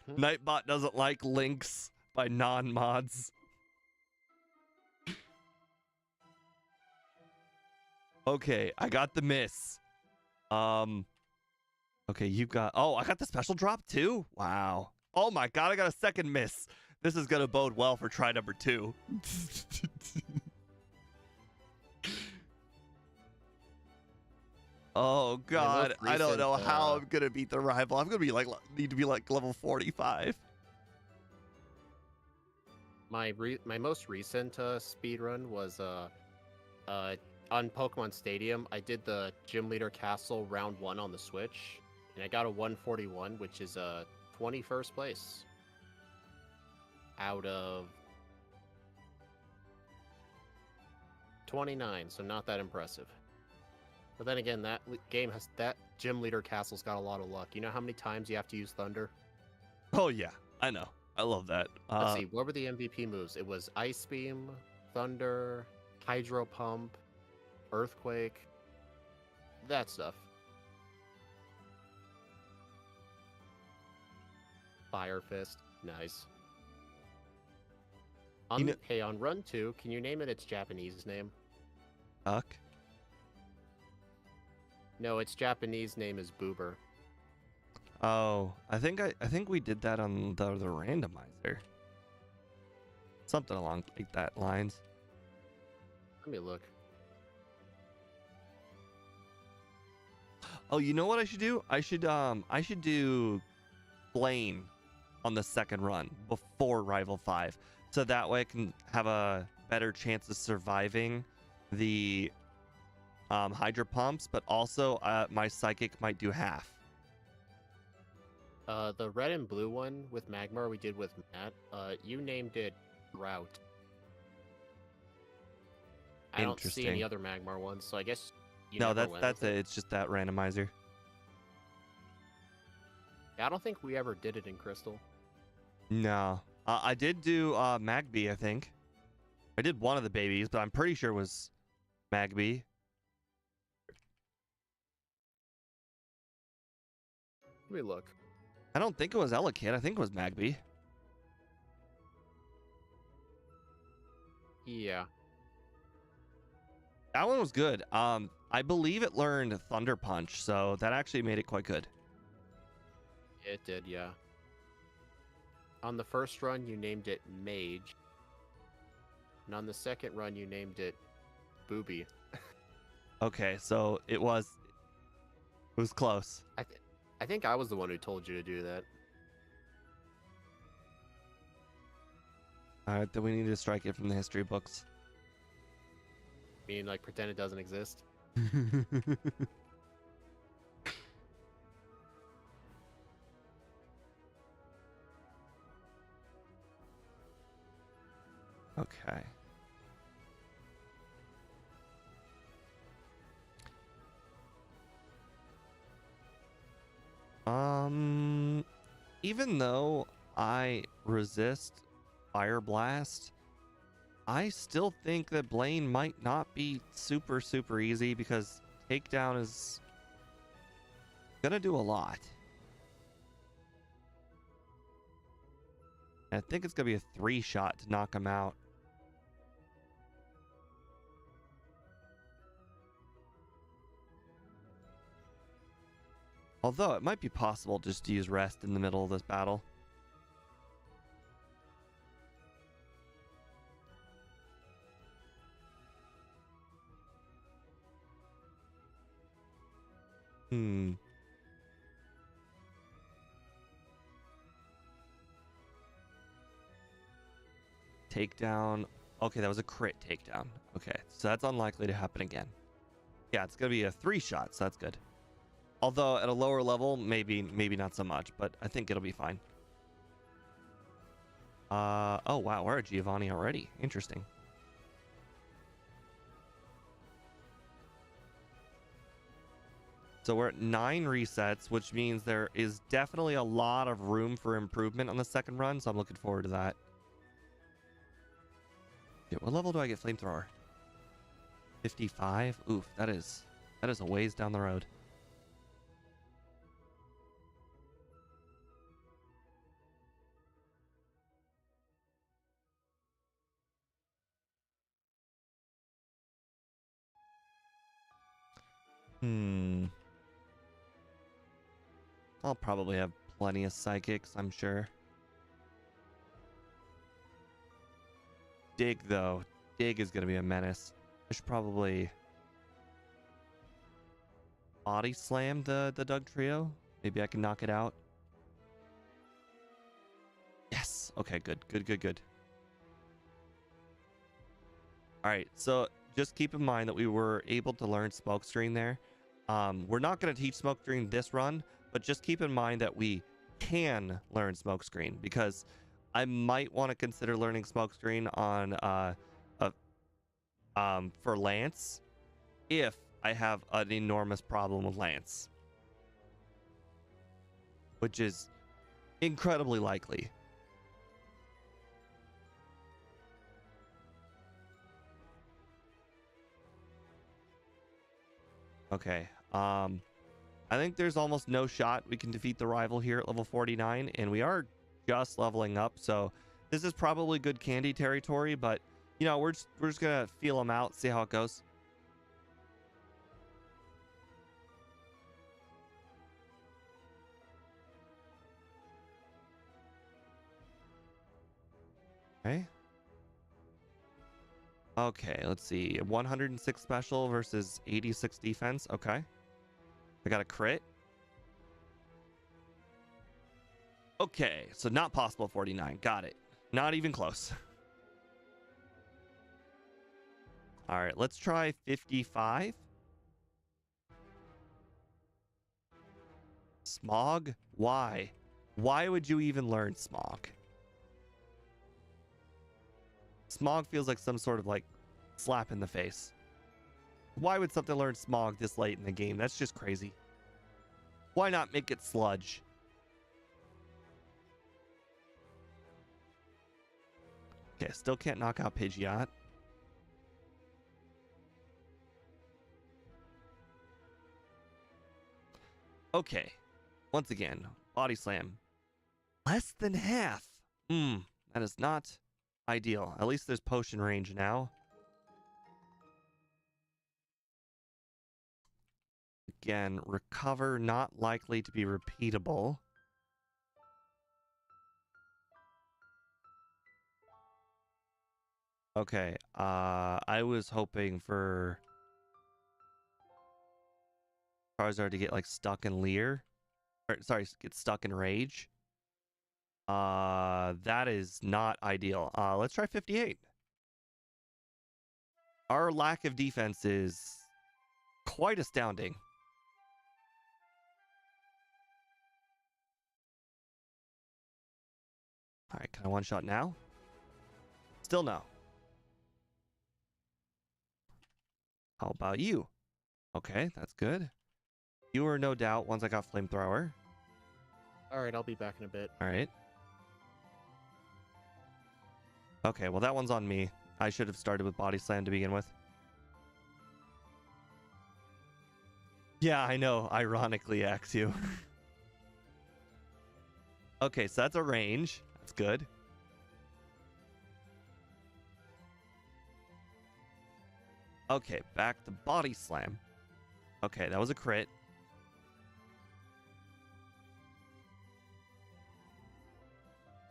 Speaker 1: Nightbot doesn't like links by non-mods. Okay, I got the miss. Okay, you've got... Oh, I got the special drop too? Wow. Oh my God, I got a second miss. This is going to bode well for try number 2. Oh God, I don't know how I'm going to beat the rival. I'm going to be like, need to be like level 45.
Speaker 2: My most recent speed run was on Pokemon Stadium. I did the Gym Leader Castle round 1 on the Switch, and I got a 141, which is 21st place out of 29, so not that impressive. But then again, that Gym Leader Castle's got a lot of luck. You know how many times you have to use Thunder?
Speaker 1: Oh yeah, I know. I love that.
Speaker 2: Let's see, what were the MVP moves? It was Ice Beam, Thunder, Hydro Pump, Earthquake, that stuff. Fire Fist, nice. Hey, on run 2, can you name it its Japanese name?
Speaker 1: Duck?
Speaker 2: No, its Japanese name is Boober.
Speaker 1: Oh, I think we did that on the randomizer. Something along like that lines.
Speaker 2: Let me look.
Speaker 1: Oh, you know what I should do? I should do Blaine on the second run before Rival 5. So that way I can have a better chance of surviving the Hydro Pumps, but also my Psychic might do half.
Speaker 2: The red and blue one with Magmar we did with Matt. You named it Route. I don't see any
Speaker 1: Interesting.
Speaker 2: other Magmar ones, so I guess you
Speaker 1: No,
Speaker 2: never went
Speaker 1: that's
Speaker 2: with
Speaker 1: it.
Speaker 2: it.
Speaker 1: It's just that randomizer.
Speaker 2: Yeah, I don't think we ever did it in Crystal.
Speaker 1: No. I did do Magby, I think. I did one of the babies, but I'm pretty sure it was Magby.
Speaker 2: Let me look.
Speaker 1: I don't think it was Elekid. I think it was Magby.
Speaker 2: Yeah.
Speaker 1: That one was good. I believe it learned Thunder Punch, so that actually made it quite good.
Speaker 2: It did, yeah. On the first run, you named it Mage. And on the second run, you named it Booby.
Speaker 1: Okay, so it was close.
Speaker 2: I think I was the one who told you to do that.
Speaker 1: All right, then we need to strike it from the history books.
Speaker 2: I mean, like, pretend it doesn't exist.
Speaker 1: Okay. Even though I resist Fire Blast, I still think that Blaine might not be super, super easy because takedown is gonna do a lot. I think it's gonna be a 3-shot to knock him out. Although it might be possible just to use rest in the middle of this battle. Takedown. Okay, that was a crit takedown. Okay, so that's unlikely to happen again. Yeah, it's gonna be a 3-shot, so that's good. Although at a lower level, maybe not so much, but I think it'll be fine. Oh wow, we're at Giovanni already. Interesting. So we're at 9 resets, which means there is definitely a lot of room for improvement on the second run, so I'm looking forward to that. Okay, what level do I get flamethrower? 55? Oof, that is a ways down the road. I'll probably have plenty of psychics, I'm sure. Dig, though. Dig is going to be a menace. I should probably body slam the Doug trio. Maybe I can knock it out. Yes. Okay, good. All right, so just keep in mind that we were able to learn Smokescreen there. We're not going to teach Smokescreen this run, but just keep in mind that we can learn Smokescreen because I might want to consider learning Smokescreen on for Lance if I have an enormous problem with Lance, which is incredibly likely. Okay. I think there's almost no shot we can defeat the rival here at level 49, and we are just leveling up, so this is probably good candy territory, but you know, we're just gonna feel them out, see how it goes. Okay. Okay, let's see. 106 special versus 86 defense. Okay. I got a crit. Okay, so not possible 49. Got it. Not even close. All right, let's try 55. Smog? Why? Why would you even learn Smog? Smog feels like some sort of like slap in the face. Why would something learn Smog this late in the game? That's just crazy. Why not make it Sludge? Okay, still can't knock out Pidgeot. Okay, once again, Body Slam. Less than half. That is not ideal. At least there's potion range now. Again, recover not likely to be repeatable. Okay, I was hoping for Charizard to get like stuck in Leer. Or, sorry, get stuck in Rage. That is not ideal. Let's try 58. Our lack of defense is quite astounding. All right, can I one shot now? Still no. How about you? Okay, that's good. You were no doubt once I got Flamethrower.
Speaker 2: All right, I'll be back in a bit.
Speaker 1: All right. Okay, well, that one's on me. I should have started with Body Slam to begin with. Yeah, I know. Ironically, Axew. Okay, so that's a range. That's good. Okay, back to Body Slam. Okay, that was a crit.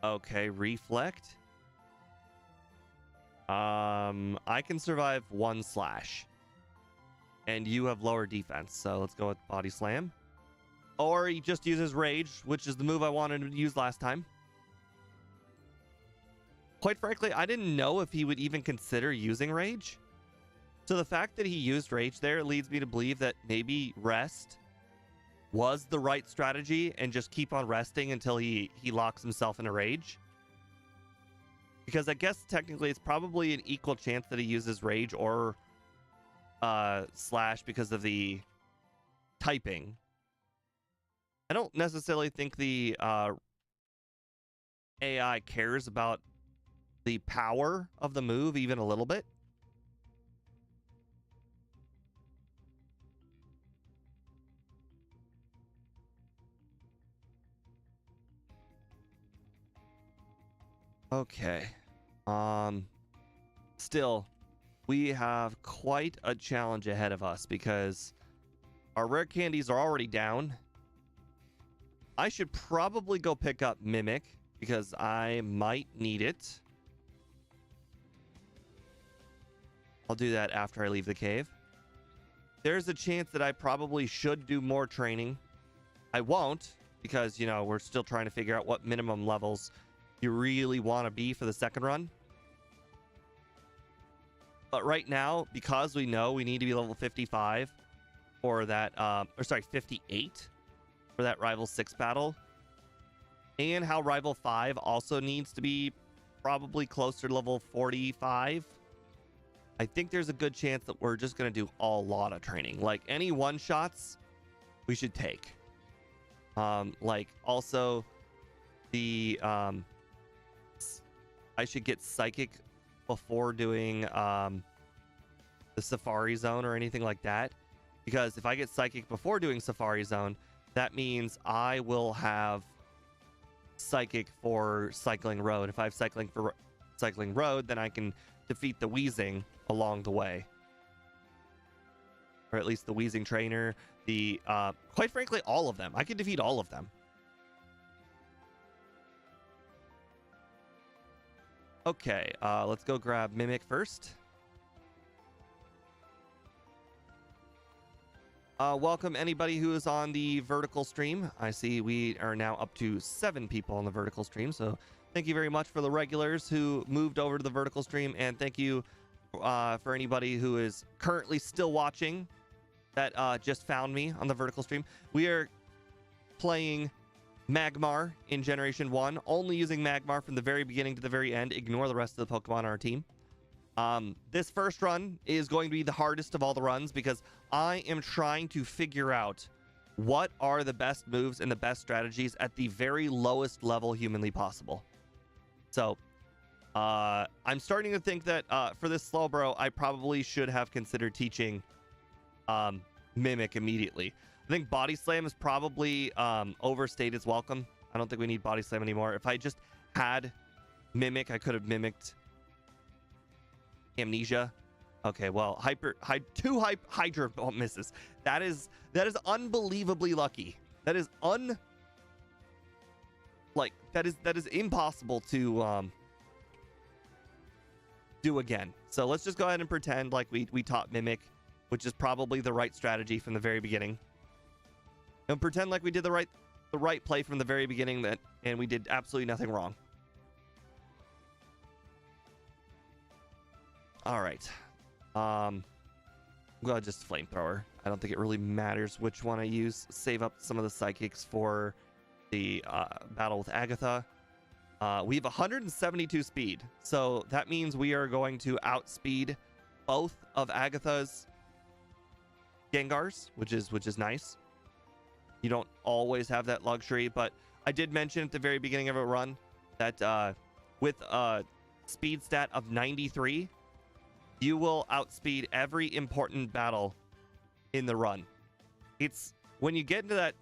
Speaker 1: Okay, Reflect. I can survive one slash. And you have lower defense, so let's go with Body Slam. Or he just uses Rage, which is the move I wanted to use last time. Quite frankly, I didn't know if he would even consider using Rage. So the fact that he used Rage there leads me to believe that maybe Rest was the right strategy and just keep on resting until he locks himself in a Rage. Because I guess technically it's probably an equal chance that he uses Rage or Slash because of the typing. I don't necessarily think the AI cares about the power of the move even a little bit. Okay. Still, we have quite a challenge ahead of us because our rare candies are already down. I should probably go pick up Mimic because I might need it. I'll do that after I leave the cave. There's a chance that I probably should do more training. I won't because, you know, we're still trying to figure out what minimum levels you really want to be for the second run. But right now, because we know we need to be level 55 for that, 58 for that Rival 6 battle, and how Rival 5 also needs to be probably closer to level 45, I think there's a good chance that we're just going to do a lot of training. Like, any one-shots, we should take. Like, also, the, I should get Psychic before doing the Safari Zone or anything like that. Because if I get Psychic before doing Safari Zone, that means I will have Psychic for Cycling Road. If I have Cycling for Cycling Road, then I can defeat the Wheezing along the way. Or at least the Wheezing Trainer. The, quite frankly, all of them. I can defeat all of them. Okay, let's go grab Mimic first. Welcome anybody who is on the vertical stream. I see we are now up to 7 people on the vertical stream, so thank you very much for the regulars who moved over to the vertical stream, and thank you for anybody who is currently still watching that just found me on the vertical stream. We are playing Magmar in Generation 1, only using Magmar from the very beginning to the very end. Ignore the rest of the Pokemon on our team. This first run is going to be the hardest of all the runs because I am trying to figure out what are the best moves and the best strategies at the very lowest level humanly possible. So, I'm starting to think that for this Slowbro, I probably should have considered teaching Mimic immediately. I think Body Slam is probably overstayed its welcome. I don't think we need Body Slam anymore. If I just had Mimic, I could have mimicked Amnesia. Okay, well, two Hydra misses. That is unbelievably lucky. That is that is impossible to do again. So let's just go ahead and pretend like we taught Mimic, which is probably the right strategy from the very beginning. And pretend like we did the right play from the very beginning, and we did absolutely nothing wrong. All right. I'm gonna just Flamethrower. I don't think it really matters which one I use. Save up some of the psychics for the battle with Agatha. We have 172 speed, so that means we are going to outspeed both of Agatha's Gengars, which is nice. You don't always have that luxury, but I did mention at the very beginning of a run that with a speed stat of 93, you will outspeed every important battle in the run. It's when you get into that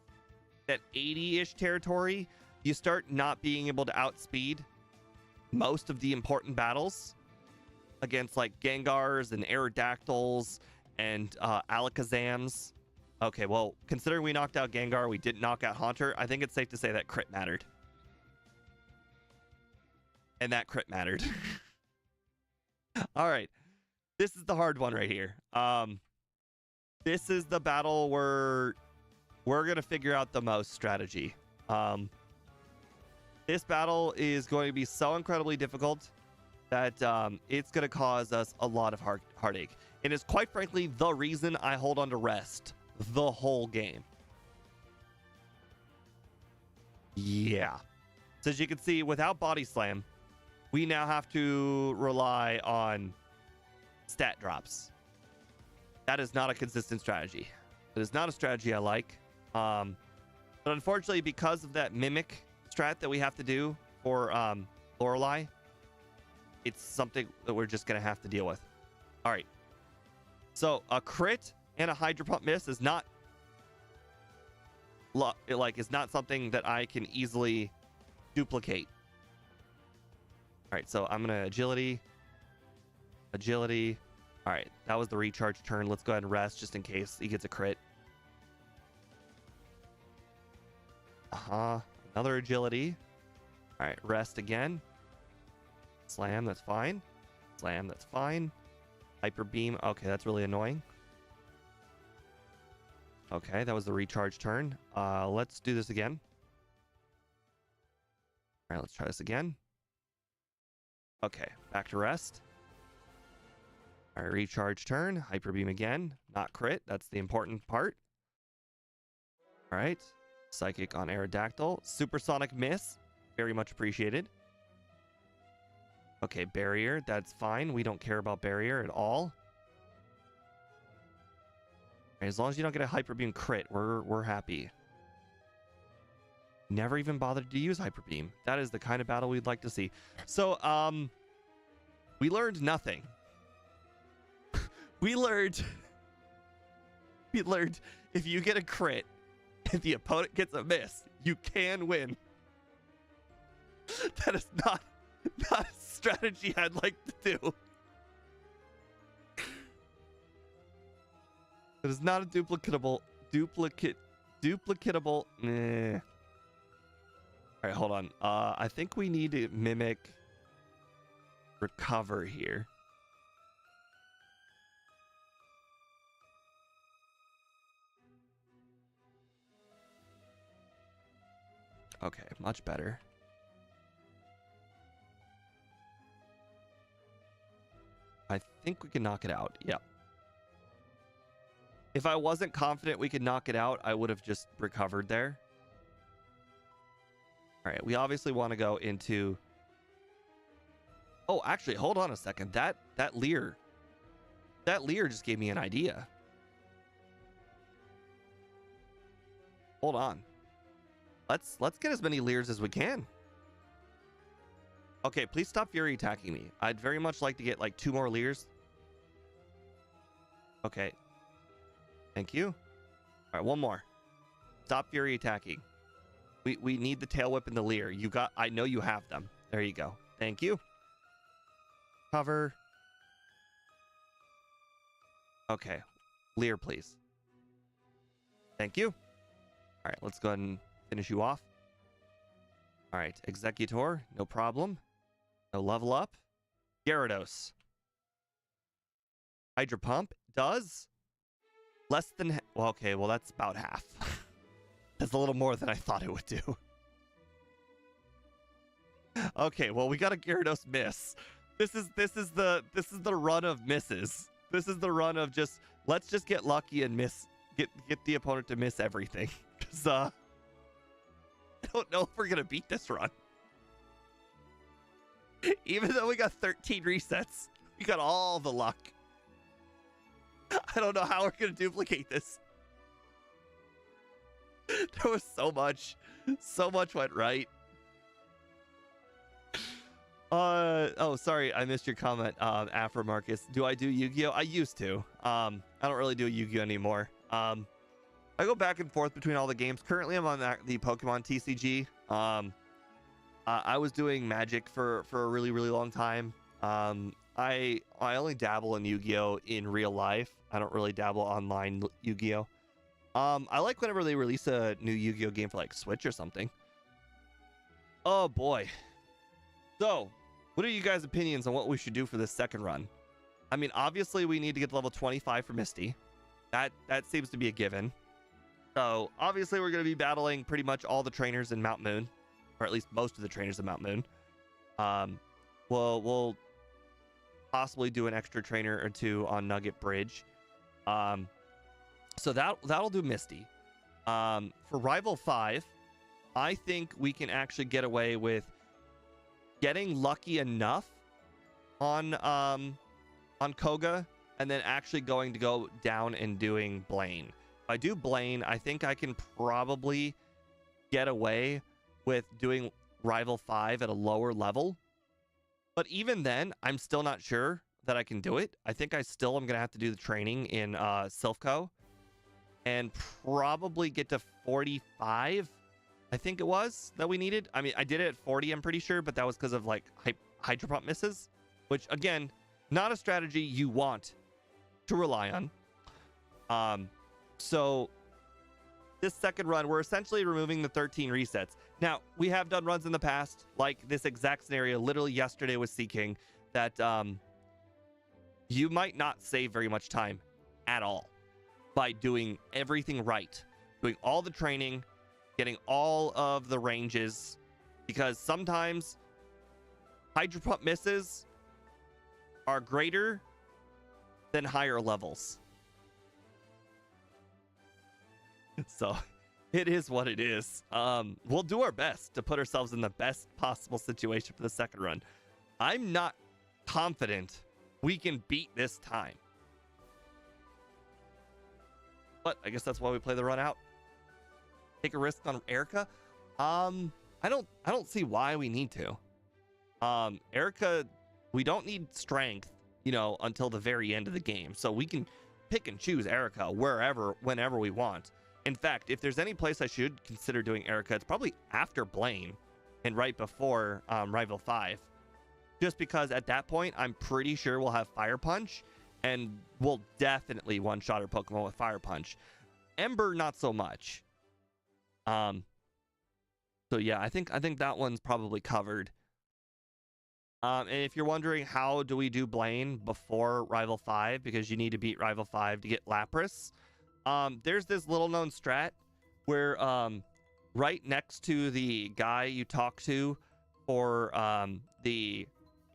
Speaker 1: 80-ish territory, you start not being able to outspeed most of the important battles against like Gengars and Aerodactyls and Alakazams. Okay, well, considering we knocked out Gengar, we didn't knock out Haunter, I think it's safe to say that crit mattered. And that crit mattered. All right. This is the hard one right here. This is the battle where we're going to figure out the most strategy. This battle is going to be so incredibly difficult that it's going to cause us a lot of heartache. And it's quite frankly the reason I hold on to rest the whole game. Yeah. So as you can see, without Body Slam, we now have to rely on stat drops. That is not a consistent strategy. That is not a strategy I like. But unfortunately, because of that Mimic strat that we have to do for Lorelei, it's something that we're just going to have to deal with. All right. So a crit and a Hydro Pump miss is not is not something that I can easily duplicate. All right, so I'm gonna agility. All right, that was the recharge turn. Let's go ahead and rest just in case he gets a crit. Another agility. All right, rest again. Slam, that's fine. Slam, that's fine. Hyper beam. Okay, that's really annoying. Okay, that was the recharge turn. Let's do this again. All right, let's try this again. Okay, back to rest. All right, recharge turn. Hyper beam again. Not crit. That's the important part. All right. Psychic on Aerodactyl. Supersonic miss. Very much appreciated. Okay, barrier. That's fine. We don't care about barrier at all. As long as you don't get a Hyper Beam crit, we're happy. Never even bothered to use Hyper Beam. That is the kind of battle we'd like to see. So, we learned nothing. we learned if you get a crit, if the opponent gets a miss, you can win. That is not a strategy I'd like to do. It is not a duplicatable. Nah. All right, hold on. I think we need to mimic recover here. Okay, much better. I think we can knock it out. Yep. If I wasn't confident we could knock it out, I would have just recovered there. All right, we obviously want to go into... Oh, actually, hold on a second. That Leer just gave me an idea. Hold on. Let's get as many Leers as we can. Okay, please stop Fury attacking me. I'd very much like to get like 2 more Leers. Okay. Thank you. All right, 1 more. Stop Fury attacking. We need the tail whip and the Leer. I know you have them. There you go. Thank you. Cover. Okay. Leer, please. Thank you. All right, let's go ahead and finish you off. All right, Executor, no problem. No level up. Gyarados. Hydro Pump does less than... Well, okay, well, that's about half. That's a little more than I thought it would do. Okay, well, we got a Gyarados miss. This is the run of misses. This is the run of just let's just get lucky and miss get the opponent to miss everything. Cuz I don't know if we're going to beat this run. Even though we got 13 resets, we got all the luck. I don't know how we're going to duplicate this. There was so much went right. Oh, sorry, I missed your comment, Afro Marcus. Do I do Yu-Gi-Oh? I used to. I don't really do Yu-Gi-Oh anymore. I go back and forth between all the games. Currently, I'm on the Pokemon TCG. I was doing Magic for a really, really long time. I only dabble in Yu-Gi-Oh in real life. I don't really dabble online Yu-Gi-Oh. I like whenever they release a new Yu-Gi-Oh game for like Switch or something. Oh boy. So, what are you guys' opinions on what we should do for this second run? I mean, obviously we need to get to level 25 for Misty. That seems to be a given. So, obviously we're going to be battling pretty much all the trainers in Mount Moon, or at least most of the trainers in Mount Moon. We'll possibly do an extra trainer or 2 on Nugget Bridge. So that'll do Misty. For Rival 5, I think we can actually get away with getting lucky enough on Koga, and then actually going to go down and doing Blaine. If I do Blaine, I think I can probably get away with doing Rival 5 at a lower level. But even then, I'm still not sure that I can do it. I think I still am going to have to do the training in Silphco and probably get to 45, I think it was, that we needed. I mean, I did it at 40, I'm pretty sure, but that was because of like Hydro Pump misses, which again, not a strategy you want to rely on. So this second run, we're essentially removing the 13 resets. Now, we have done runs in the past, like this exact scenario, literally yesterday with Sea King, that you might not save very much time at all by doing everything right, doing all the training, getting all of the ranges, because sometimes Hydro Pump misses are greater than higher levels. So it is what it is. We'll do our best to put ourselves in the best possible situation for the second run. I'm not confident we can beat this time, but I guess that's why we play the run out. Take a risk on Erica. I don't see why we need to. Erica, we don't need strength, until the very end of the game, so we can pick and choose Erica whenever we want. In fact, if there's any place I should consider doing Erica, it's probably after Blaine and right before Rival 5. Just because at that point, I'm pretty sure we'll have Fire Punch, and we'll definitely one-shot our Pokemon with Fire Punch. Ember, not so much. So yeah, I think that one's probably covered. And if you're wondering how do we do Blaine before Rival 5, because you need to beat Rival 5 to get Lapras, there's this little known strat where right next to the guy you talk to for the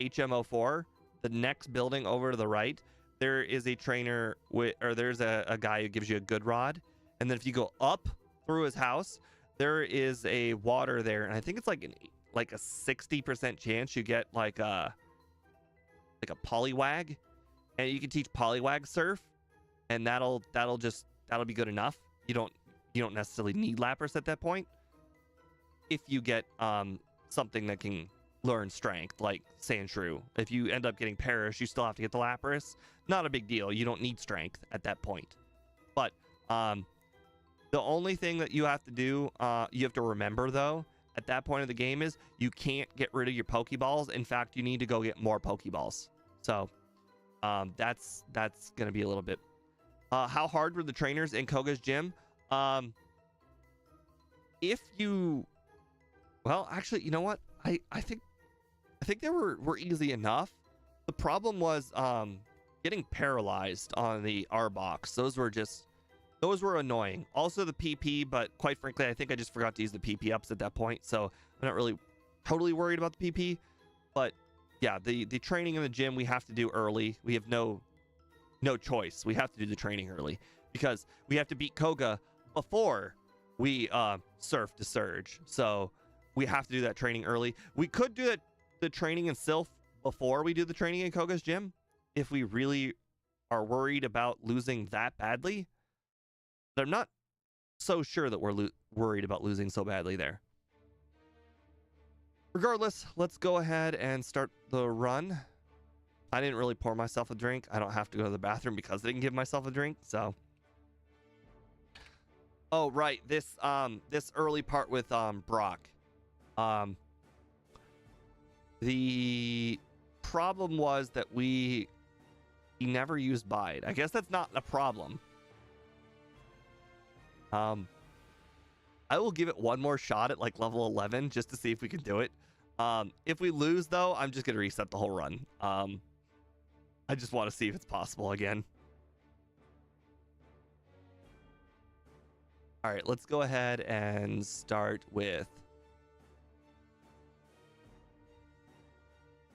Speaker 1: HMO4, the next building over to the right, there is a trainer there's a guy who gives you a good rod, and then if you go up through his house, there is a water there, and I think it's like a 60% chance you get like a polywag, and you can teach polywag surf, and that'll be good enough. You don't necessarily need Lapras at that point. If you get something that can learn strength, like Sandshrew. If you end up getting Perish, you still have to get the Lapras. Not a big deal. You don't need strength at that point. But the only thing that you have to do, you have to remember though, at that point of the game is you can't get rid of your Pokeballs. In fact, you need to go get more Pokeballs. So that's gonna be a little bit. How hard were the trainers in Koga's gym? If you, well, actually, you know what? I think they were easy enough. The problem was getting paralyzed on the R box. Those were annoying. Also the PP, but quite frankly, I think I just forgot to use the PP ups at that point. So I'm not really totally worried about the PP. But yeah, the training in the gym we have to do early. We have no choice. We have to do the training early because we have to beat Koga before we surf to Surge. So we have to do that training early. We could do the training in Sylph before we do the training in Koga's gym if we really are worried about losing that badly. But I'm not so sure that we're worried about losing so badly there. Regardless, let's go ahead and start the run. I didn't really pour myself a drink. I don't have to go to the bathroom because I didn't give myself a drink, so. Oh, right. This early part with Brock. The problem was that he never used Bide. I guess that's not a problem. I will give it one more shot at like level 11 just to see if we can do it. If we lose though, I'm just gonna reset the whole run. I just want to see if it's possible again. All right, let's go ahead and start with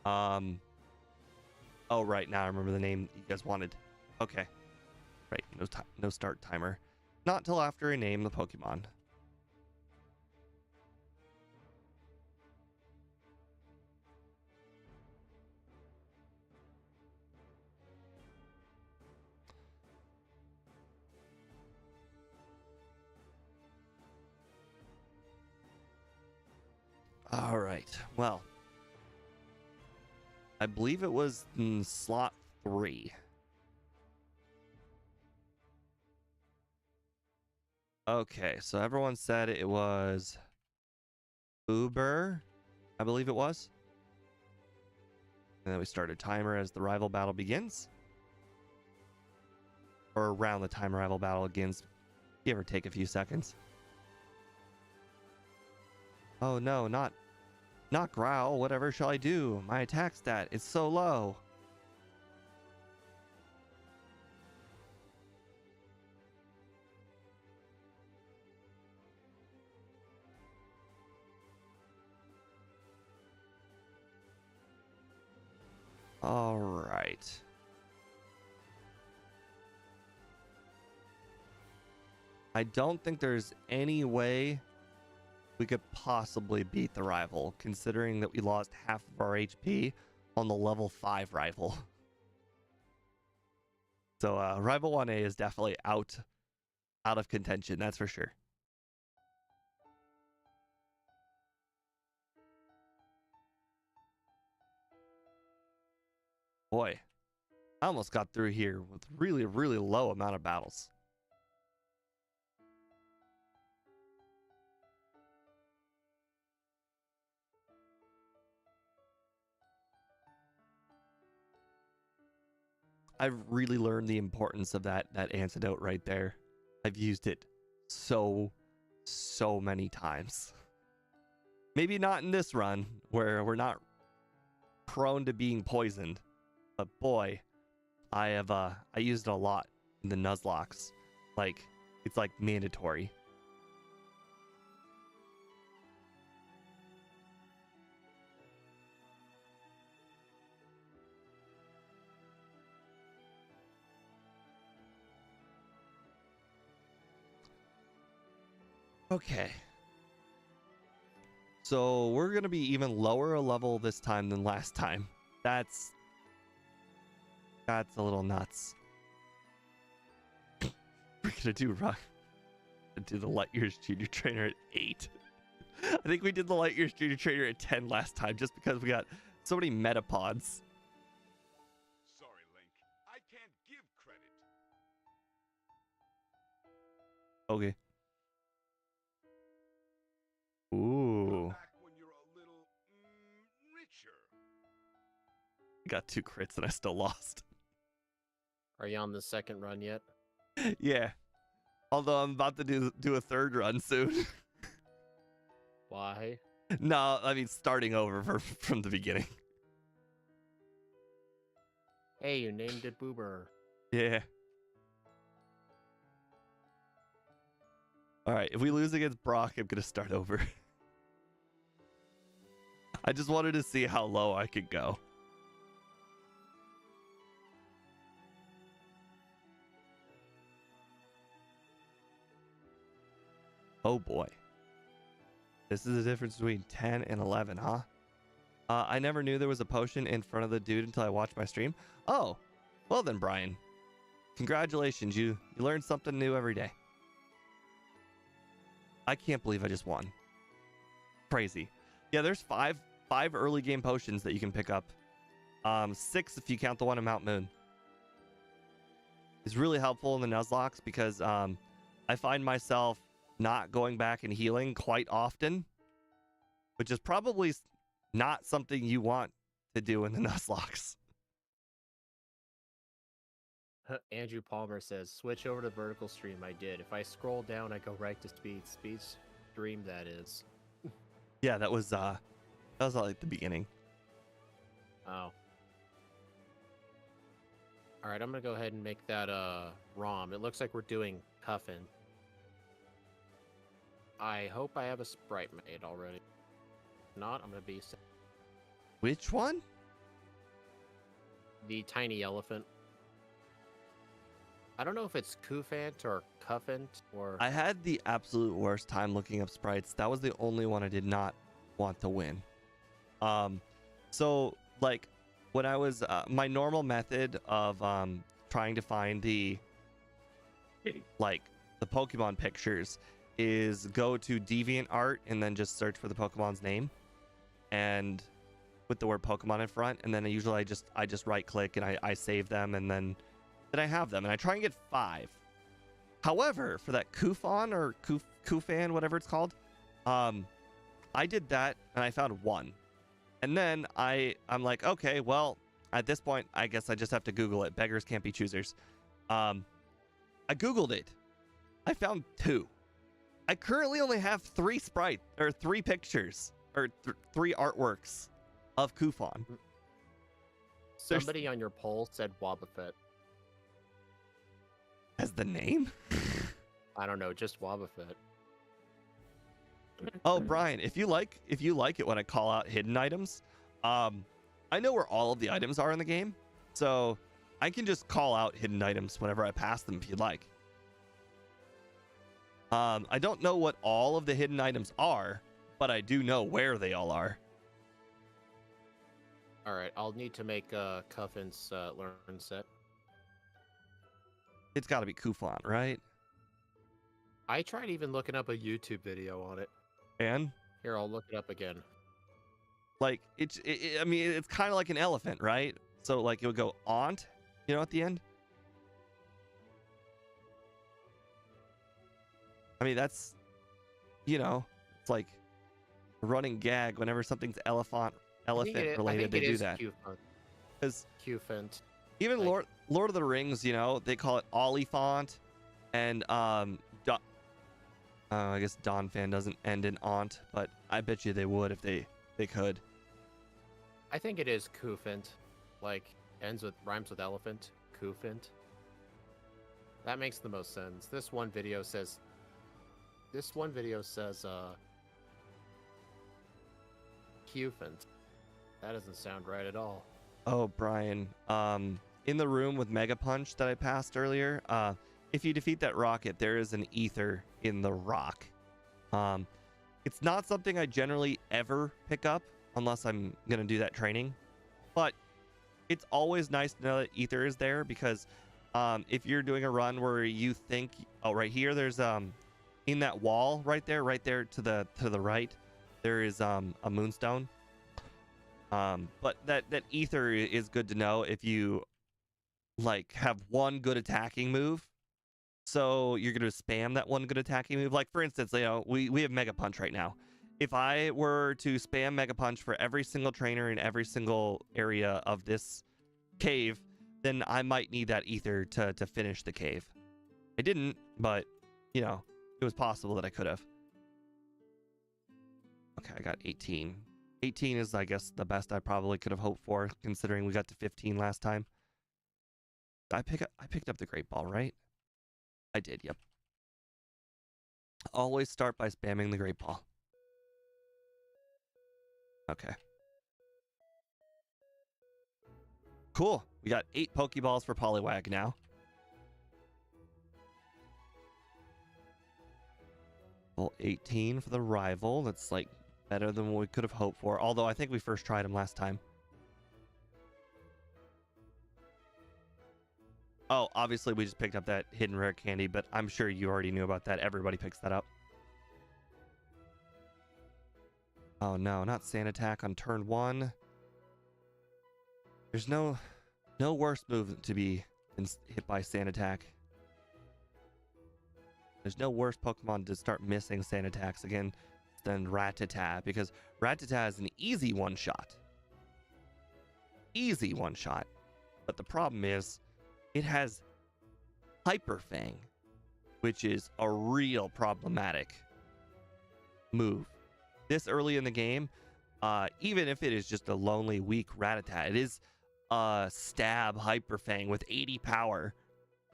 Speaker 1: oh right, now I remember the name you guys wanted. Okay, right, no start timer, not till after I name the Pokemon. All right, well, I believe it was in slot 3. Okay, so everyone said it was Uber, I believe it was. And then we start a timer as the rival battle begins. Or around the time rival battle begins. Give or take a few seconds. Oh no, not Growl. Whatever shall I do? My attack stat is so low. All right. I don't think there's any way we could possibly beat the rival, considering that we lost half of our HP on the level 5 rival. So rival 1A is definitely out of contention, that's for sure. Boy, I almost got through here with really, really low amount of battles. I've really learned the importance of that antidote right there. I've used it so many times. Maybe not in this run, where we're not prone to being poisoned. But boy, I used it a lot in the Nuzlocke. Like, it's like mandatory. Okay. So we're gonna be even lower a level this time than last time. That's a little nuts. We're gonna do the Light Years Junior Trainer at 8. I think we did the Light Years Junior Trainer at 10 last time just because we got so many metapods.
Speaker 3: Sorry, Link. I can't give credit.
Speaker 1: Okay. Ooh.
Speaker 3: Back when you're a little richer.
Speaker 1: Got 2 crits and I still lost.
Speaker 2: Are you on the second run yet?
Speaker 1: Yeah. Although I'm about to do a 3rd run soon.
Speaker 2: Why?
Speaker 1: No, I mean starting over from the beginning.
Speaker 2: Hey, you named it Boober.
Speaker 1: Yeah. All right, if we lose against Brock, I'm gonna start over. I just wanted to see how low I could go. Oh boy. This is the difference between 10 and 11, huh? I never knew there was a potion in front of the dude until I watched my stream. Oh, well then, Brian. Congratulations, you learn something new every day. I can't believe I just won. Crazy. Yeah, there's five early game potions that you can pick up. 6 if you count the one in Mount Moon. It's really helpful in the Nuzlocke because I find myself not going back and healing quite often, which is probably not something you want to do in the Nuzlocke.
Speaker 2: Andrew Palmer says, switch over to vertical stream. I did. If I scroll down, I go right to speed. Speed stream, that is.
Speaker 1: Yeah, that was like the beginning.
Speaker 2: Oh. All right, I'm gonna go ahead and make that ROM. It looks like we're doing Cuffin. I hope I have a sprite made already. If not, I'm gonna be
Speaker 1: Which one?
Speaker 2: the tiny elephant. I don't know if it's Kufant or Cuffant or.
Speaker 1: I had the absolute worst time looking up sprites. That was the only one I did not want to win. So like when I was my normal method of trying to find the Pokemon pictures is go to DeviantArt and then just search for the Pokemon's name and with the word Pokemon in front, and then I just right click and I save them, and then I have them, and I try and get 5. However, for that Kufan or Kufan, whatever it's called, I did that and I found 1. And then I'm like, okay, well, at this point, I guess I just have to Google it. Beggars can't be choosers. I Googled it. I found 2. I currently only have 3 pictures or 3 artworks of Kufan.
Speaker 2: Somebody on your poll said Wobbuffet.
Speaker 1: As the name?
Speaker 2: I don't know, just Wobbuffet.
Speaker 1: Oh, Brian, if you like it when I call out hidden items, I know where all of the items are in the game, so I can just call out hidden items whenever I pass them if you'd like. I don't know what all of the hidden items are, but I do know where they all are.
Speaker 2: All right, I'll need to make Cuffin's learn set.
Speaker 1: It's got to be Kufan, right?
Speaker 2: I tried even looking up a YouTube video on it.
Speaker 1: And
Speaker 2: Here, I'll look it up again.
Speaker 1: like I mean, it's kind of like an elephant, right? So like it would go aunt, at the end. I mean, that's, it's like a running gag whenever something's elephant related, they do that. Because
Speaker 2: Cufant.
Speaker 1: even
Speaker 2: like-
Speaker 1: Lord of the Rings, they call it Oliphant, and I guess Donphan doesn't end in aunt, but I bet you they would if they could.
Speaker 2: I think it is Cufant. Like, rhymes with elephant. Cufant. That makes the most sense. This one video says Cufant. That doesn't sound right at all.
Speaker 1: Oh, Brian, in the room with Mega Punch that I passed earlier, if you defeat that rocket, there is an ether in the rock. It's not something I generally ever pick up unless I'm going to do that training. But it's always nice to know that ether is there because if you're doing a run where you think, oh, right here, there's in that wall right there to the right, there is a moonstone. But that ether is good to know if you like have one good attacking move. So you're going to spam that one good attacking move. Like, for instance, you know, we have Mega Punch right now. If I were to spam Mega Punch for every single trainer in every single area of this cave, then I might need that ether to finish the cave. I didn't, but, you know, it was possible that I could have. Okay, I got 18. 18 is, I guess, the best I probably could have hoped for, considering we got to 15 last time. I picked up the Great Ball, right? I did, yep. Always start by spamming the Great Ball. Okay. Cool. We got 8 Pokeballs for Poliwag now. Well, 18 for the rival. That's like better than what we could have hoped for. Although I think we first tried him last time. Oh, obviously we just picked up that hidden rare candy, but I'm sure you already knew about that. Everybody picks that up. Oh no, not Sand Attack on turn 1. There's no worse move to be hit by Sand Attack. There's no worse Pokemon to start missing Sand Attacks again than Rattata, because Rattata is an easy one-shot. Easy one-shot. But the problem is, it has Hyper Fang, which is a real problematic move. This early in the game, even if it is just a lonely, weak Rattata, it is stab Hyper Fang with 80 power,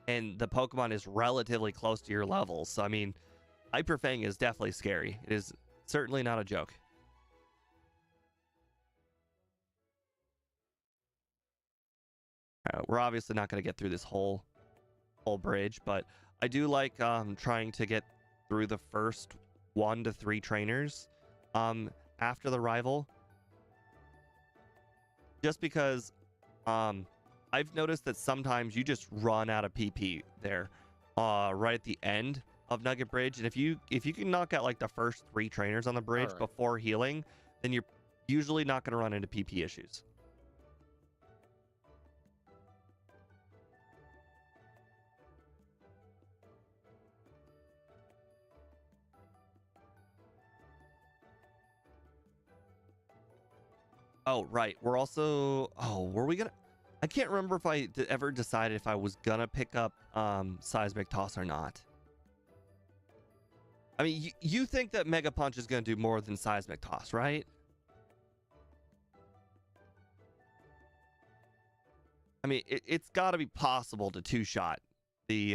Speaker 1: and the Pokemon is relatively close to your level. So, I mean, Hyper Fang is definitely scary. It is certainly not a joke. We're obviously not going to get through this whole bridge, but I do like trying to get through the first 1 to 3 trainers after the rival, just because I've noticed that sometimes you just run out of PP there right at the end of Nugget Bridge, and if you can knock out like the first 3 trainers on the bridge before healing, then you're usually not going to run into PP issues. Oh, right. We're also... Oh, were we gonna... I can't remember if I ever decided if I was gonna pick up Seismic Toss or not. I mean, you think that Mega Punch is gonna do more than Seismic Toss, right? I mean, it's got to be possible to two-shot the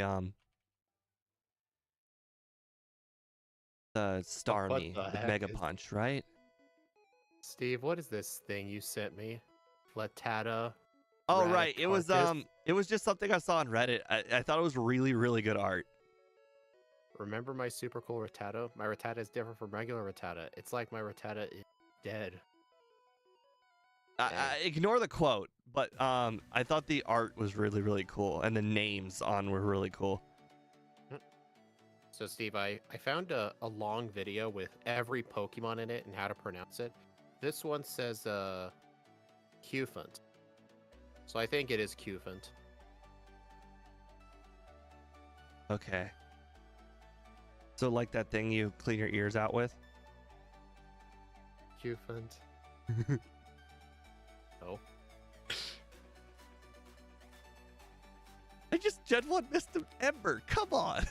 Speaker 1: Starmie with Mega Punch, right?
Speaker 2: Steve, what is this thing you sent me? Flattata.
Speaker 1: Oh, right. It was just something I saw on Reddit. I thought it was really, really good art.
Speaker 2: Remember my super cool Rattata? My Rattata is different from regular Rattata. It's like my Rattata is dead.
Speaker 1: I ignore the quote, but I thought the art was really, really cool, and the names on were really cool.
Speaker 2: So, Steve, I found a long video with every Pokemon in it and how to pronounce it. This one says Cufant. So I think it is Cufant.
Speaker 1: Okay. So like that thing you clean your ears out with?
Speaker 2: Cufant. Oh.
Speaker 1: I just Gen 1 missed an Ember. Come on.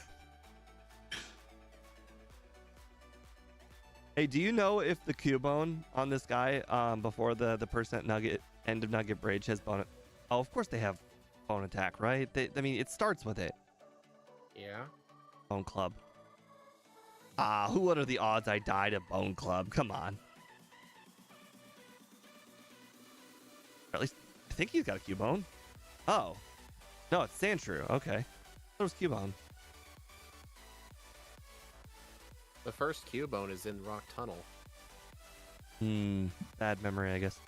Speaker 1: Hey, do you know if the Cubone on this guy before the percent nugget end of Nugget Bridge has bone? Oh, of course they have bone attack, right? I mean, it starts with it.
Speaker 2: Yeah.
Speaker 1: Bone Club. What are the odds I die to Bone Club? Come on. Or at least I think he's got a Cubone. Oh, no, it's Sandshrew. Okay, that was Cubone.
Speaker 2: The first Cubone is in Rock Tunnel.
Speaker 1: Bad memory, I guess.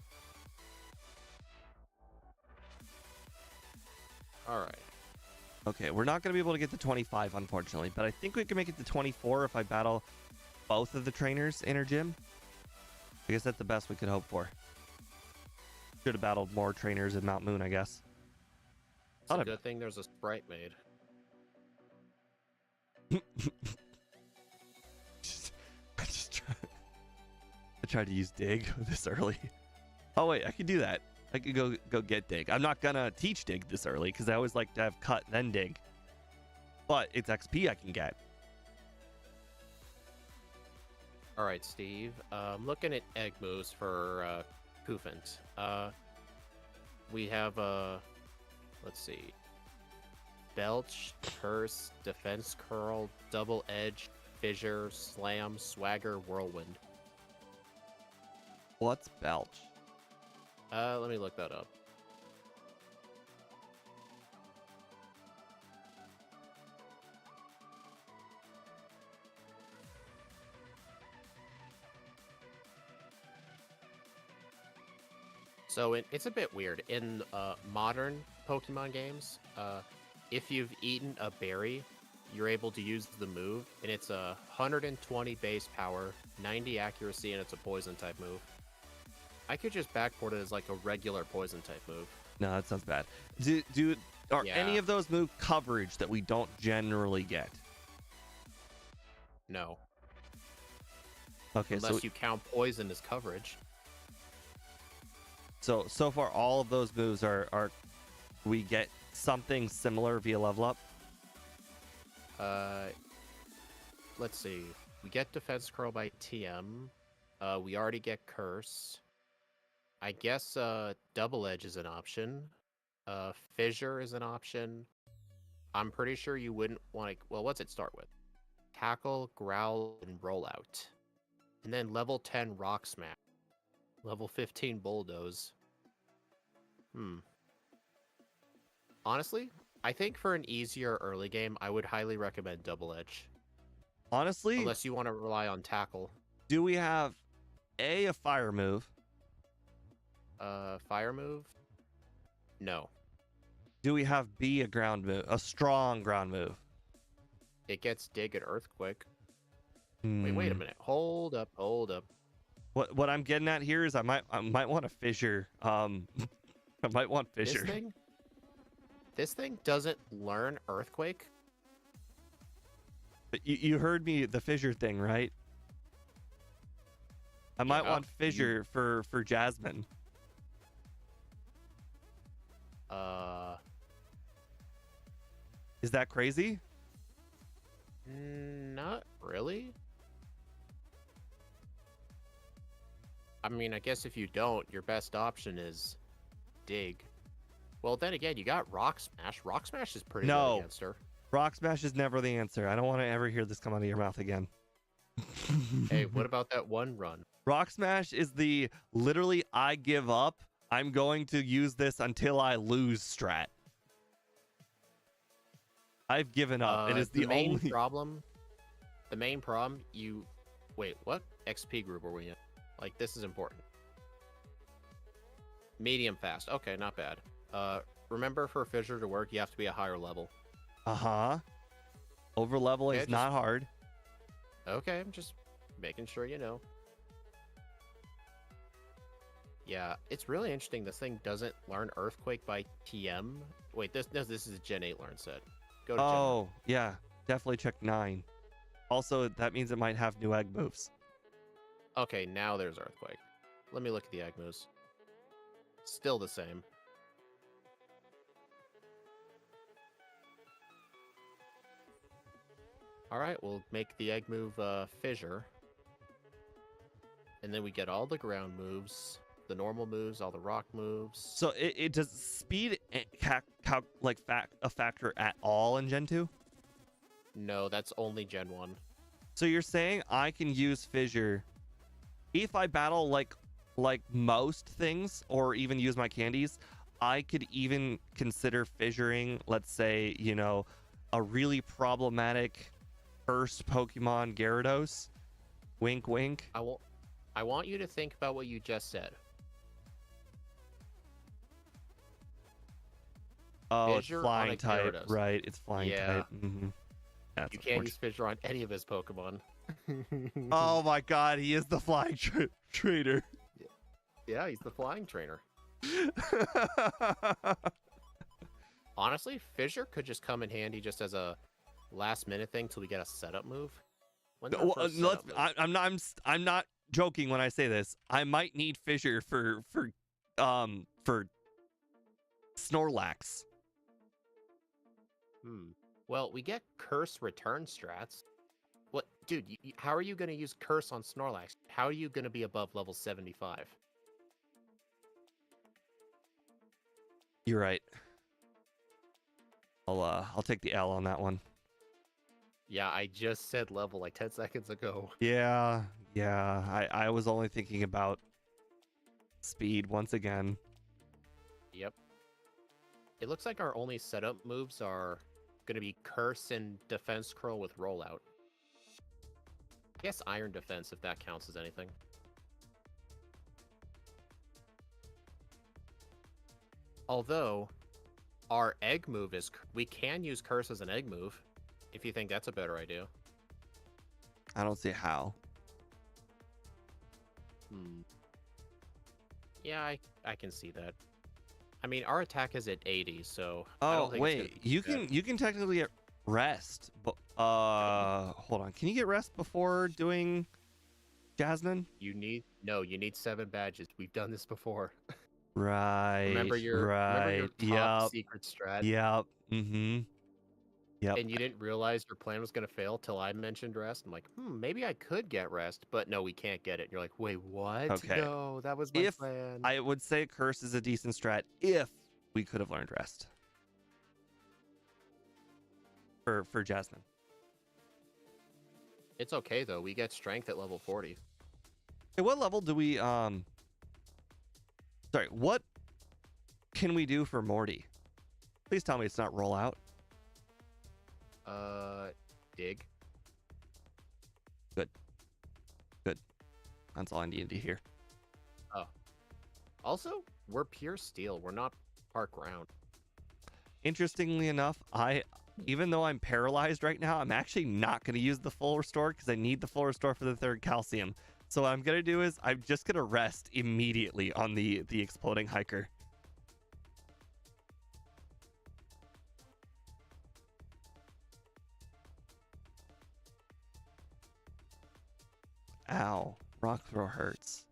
Speaker 2: All right.
Speaker 1: Okay, we're not going to be able to get to 25, unfortunately, but I think we can make it to 24 if I battle both of the trainers in our gym. I guess that's the best we could hope for. Should have battled more trainers in Mount Moon, I guess.
Speaker 2: It's a good thing there's a sprite made.
Speaker 1: I tried to use dig this early. Oh wait, I could do that. I could go get dig. I'm not gonna teach dig this early because I always like to have cut then dig. But it's XP I can get.
Speaker 2: All right, Steve. Looking at egg moves for Poofant. We have let's see. Belch, Curse, Defense Curl, Double Edge, Fissure, Slam, Swagger, Whirlwind.
Speaker 1: What's Belch?
Speaker 2: Let me look that up. So it's a bit weird. In modern Pokemon games, if you've eaten a berry, you're able to use the move, and it's a 120 base power, 90 accuracy, and it's a poison type move. I could just backport it as like a regular poison type move.
Speaker 1: No, that sounds bad. Are any of those move coverage that we don't generally get?
Speaker 2: No.
Speaker 1: Okay,
Speaker 2: unless you count poison as coverage.
Speaker 1: So far all of those moves are we get something similar via level up?
Speaker 2: Let's see. We get Defense Curl by TM. We already get Curse. I guess Double Edge is an option. Fissure is an option. I'm pretty sure you wouldn't want to... Well, what's it start with? Tackle, Growl, and Rollout. And then level 10 Rock Smash. Level 15 Bulldoze. Honestly, I think for an easier early game, I would highly recommend Double Edge.
Speaker 1: Honestly?
Speaker 2: Unless you want to rely on Tackle.
Speaker 1: Do we have a fire move?
Speaker 2: Fire move? No.
Speaker 1: Do we have B, a ground move? A strong ground move?
Speaker 2: It gets Dig and Earthquake. Wait a minute. Hold up.
Speaker 1: What I'm getting at here is I might want a Fissure. I might want Fissure.
Speaker 2: This thing doesn't learn Earthquake.
Speaker 1: But you heard me, the Fissure thing, right? I might want Fissure for Jasmine. Is that crazy?
Speaker 2: Not really. I mean, I guess if you don't, your best option is Dig. Well, then again, you got Rock Smash. Rock Smash is pretty good against her.
Speaker 1: Rock Smash is never the answer. I don't want to ever hear this come out of your mouth again.
Speaker 2: Hey, what about that one run?
Speaker 1: Rock Smash is the literally I give up. I'm going to use this until I lose strat. I've given up. It is the
Speaker 2: main
Speaker 1: only
Speaker 2: problem. The main problem, wait, what XP group are we in? Like, this is important. Medium fast. Okay, not bad. Remember, for Fissure to work, you have to be a higher level.
Speaker 1: Over level is not hard.
Speaker 2: Okay, I'm just making sure you know. Yeah, it's really interesting. This thing doesn't learn Earthquake by TM. Wait, this is a Gen 8 learn set. Go to Gen 9.
Speaker 1: Yeah, definitely check 9. Also, that means it might have new egg moves.
Speaker 2: Okay, now there's Earthquake. Let me look at the egg moves. Still the same. Alright, we'll make the egg move Fissure. And then we get all the ground moves, the normal moves, all the rock moves.
Speaker 1: So it does speed a factor at all in Gen 2?
Speaker 2: No, that's only Gen 1.
Speaker 1: So you're saying I can use Fissure if I battle like most things, or even use my candies? I could even consider fissuring, let's say, a really problematic first Pokemon Gyarados, Wink, wink.
Speaker 2: I want you to think about what you just said.
Speaker 1: Oh, it's
Speaker 2: Fissure on
Speaker 1: flying
Speaker 2: a
Speaker 1: type.
Speaker 2: Gyarados.
Speaker 1: Right, it's flying
Speaker 2: Yeah.
Speaker 1: type. Mm-hmm. That's
Speaker 2: You can't use
Speaker 1: unfortunate.
Speaker 2: Fissure on any of his Pokemon.
Speaker 1: Oh my god, he is the flying trader.
Speaker 2: Yeah, he's the flying trainer. Honestly, Fissure could just come in handy just as a last-minute thing till we get a setup move. When's our
Speaker 1: Well,
Speaker 2: first setup move?
Speaker 1: I'm not joking when I say this. I might need Fissure for Snorlax.
Speaker 2: Well, we get Curse return strats. What, dude? How are you gonna use Curse on Snorlax? How are you gonna be above level 75?
Speaker 1: You're right. I'll take the L on that one.
Speaker 2: Yeah, I just said level like 10 seconds ago.
Speaker 1: Yeah. I was only thinking about speed once again.
Speaker 2: Yep. It looks like our only setup moves are gonna be Curse and Defense Curl with Rollout. I guess Iron Defense if that counts as anything. Although, our egg move is... We can use Curse as an egg move, if you think that's a better idea.
Speaker 1: I don't see how.
Speaker 2: Yeah, I can see that. I mean, our attack is at 80, so... I
Speaker 1: Oh
Speaker 2: don't think it's
Speaker 1: wait, you can technically get rest, but hold on. Can you get rest before doing Jasmine?
Speaker 2: you need 7 badges. We've done this before.
Speaker 1: Right.
Speaker 2: Remember your top secret strat?
Speaker 1: Yep. Mm-hmm. Yep.
Speaker 2: And you didn't realize your plan was going to fail till I mentioned rest. I'm like, maybe I could get rest, but no, we can't get it. And you're like, wait, what?
Speaker 1: Okay.
Speaker 2: No, that was my plan.
Speaker 1: I would say Curse is a decent strat if we could have learned rest. For Jasmine.
Speaker 2: It's okay, though. We get strength at level 40.
Speaker 1: Hey, what level do we, Sorry, what can we do for Morty? Please tell me it's not rollout.
Speaker 2: Dig.
Speaker 1: Good. That's all I needed to hear.
Speaker 2: Oh. Also, we're pure steel. We're not part ground.
Speaker 1: Interestingly enough, even though I'm paralyzed right now, I'm actually not going to use the full restore because I need the full restore for the 3rd calcium. So what I'm going to do is I'm just going to rest immediately on the exploding hiker. Ow. Rock throw hurts.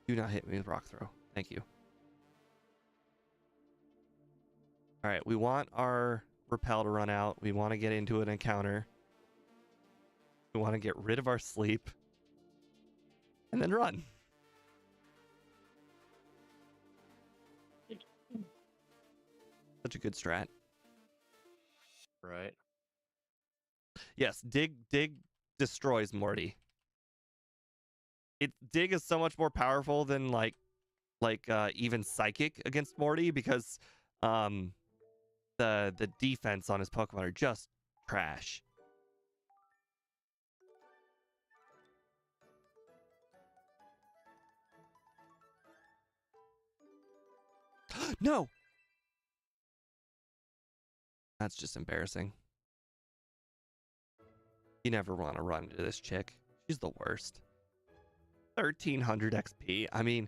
Speaker 1: Do not hit me with rock throw. Thank you. All right, we want our repel to run out. We want to get into an encounter. We want to get rid of our sleep. And then run. Such a good strat.
Speaker 2: Right.
Speaker 1: Yes, dig destroys Morty. Dig is so much more powerful than like even psychic against Morty because the defense on his Pokemon are just trash. No. That's just embarrassing. You never want to run into this chick. She's the worst. 1300 XP. I mean,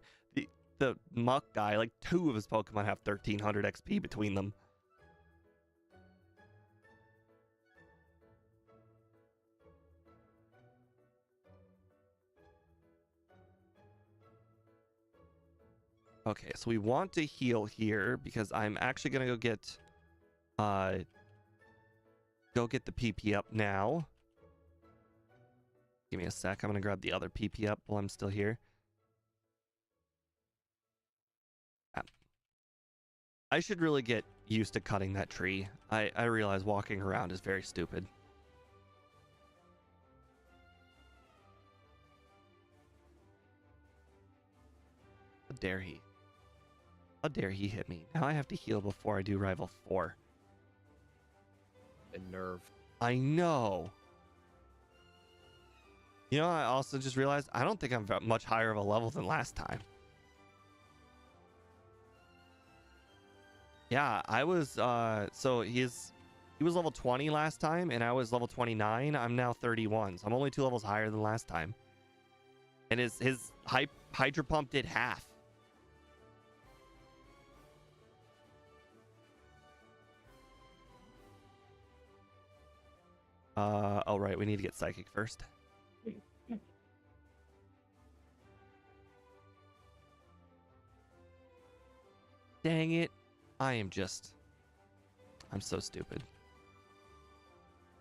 Speaker 1: the muck guy, like 2 of his Pokemon have 1300 XP between them. Okay, so we want to heal here because I'm actually gonna go get the PP up now. Give me a sec. I'm gonna grab the other PP up while I'm still here. I should really get used to cutting that tree. I realize walking around is very stupid. How dare he? How dare he hit me? Now I have to heal before I do Rival 4.
Speaker 2: And nerve.
Speaker 1: I know. You know, I also just realized I don't think I'm much higher of a level than last time. Yeah, I was so he was level 20 last time and I was level 29. I'm now 31. So I'm only 2 levels higher than last time. And his Hydro Pump did half. Oh right, we need to get Psychic first. Dang it. I'm so stupid.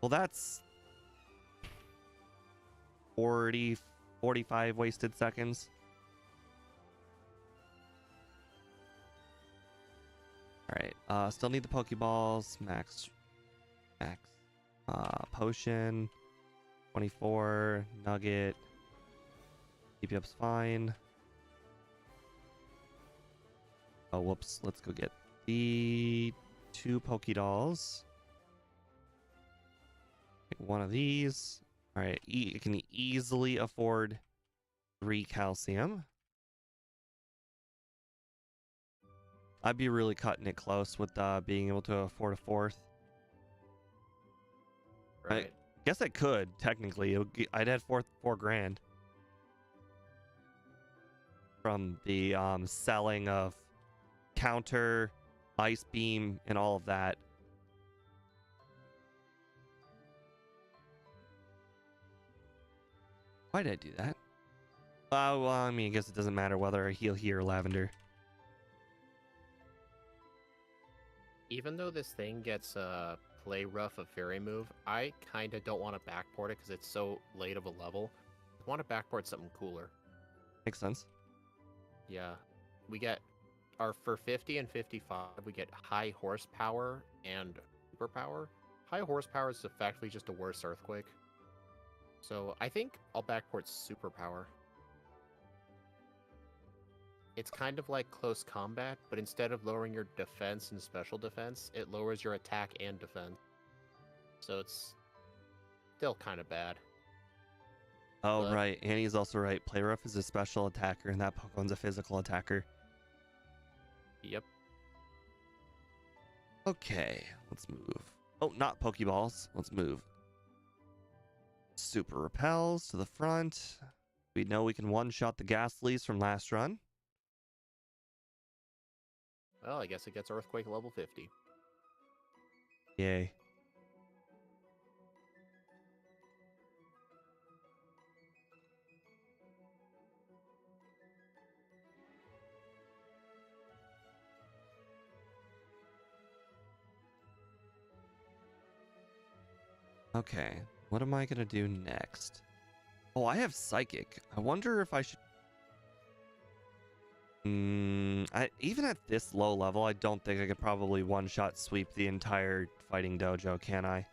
Speaker 1: Well, that's 45 wasted seconds. All right. Still need the Pokeballs. Max. Potion. 24. Nugget. DP up's fine. Oh, whoops. Let's go get the 2 Pokedolls. One of these. All right. It can easily afford 3 calcium. I'd be really cutting it close with being able to afford a 4th.
Speaker 2: Right.
Speaker 1: I guess I could technically. I'd had 4 grand from the selling of counter, ice beam, and all of that. Why did I do that? Well, I mean, I guess it doesn't matter whether I heal here or lavender.
Speaker 2: Even though this thing gets play rough a fairy move, I kind of don't want to backport it because it's so late of a level. I want to backport something cooler.
Speaker 1: Makes sense.
Speaker 2: Yeah. We get for 50 and 55, we get high horsepower and superpower. High horsepower is effectively just a worse earthquake. So I think I'll backport superpower. It's kind of like close combat, but instead of lowering your defense and special defense, it lowers your attack and defense. So it's still kind of bad.
Speaker 1: Oh,
Speaker 2: But-
Speaker 1: right. Annie's also right. Play rough is a special attacker, and that Pokemon's a physical attacker.
Speaker 2: Yep.
Speaker 1: Okay, let's move. Oh, not Pokeballs. Let's move. Super repels to the front. We know we can one-shot the Ghastlies from last run.
Speaker 2: Well, I guess it gets earthquake level 50.
Speaker 1: Yay. Okay, what am I gonna do next? Oh, I have Psychic. I wonder if I should... even at this low level, I don't think I could probably one-shot sweep the entire fighting dojo, can I?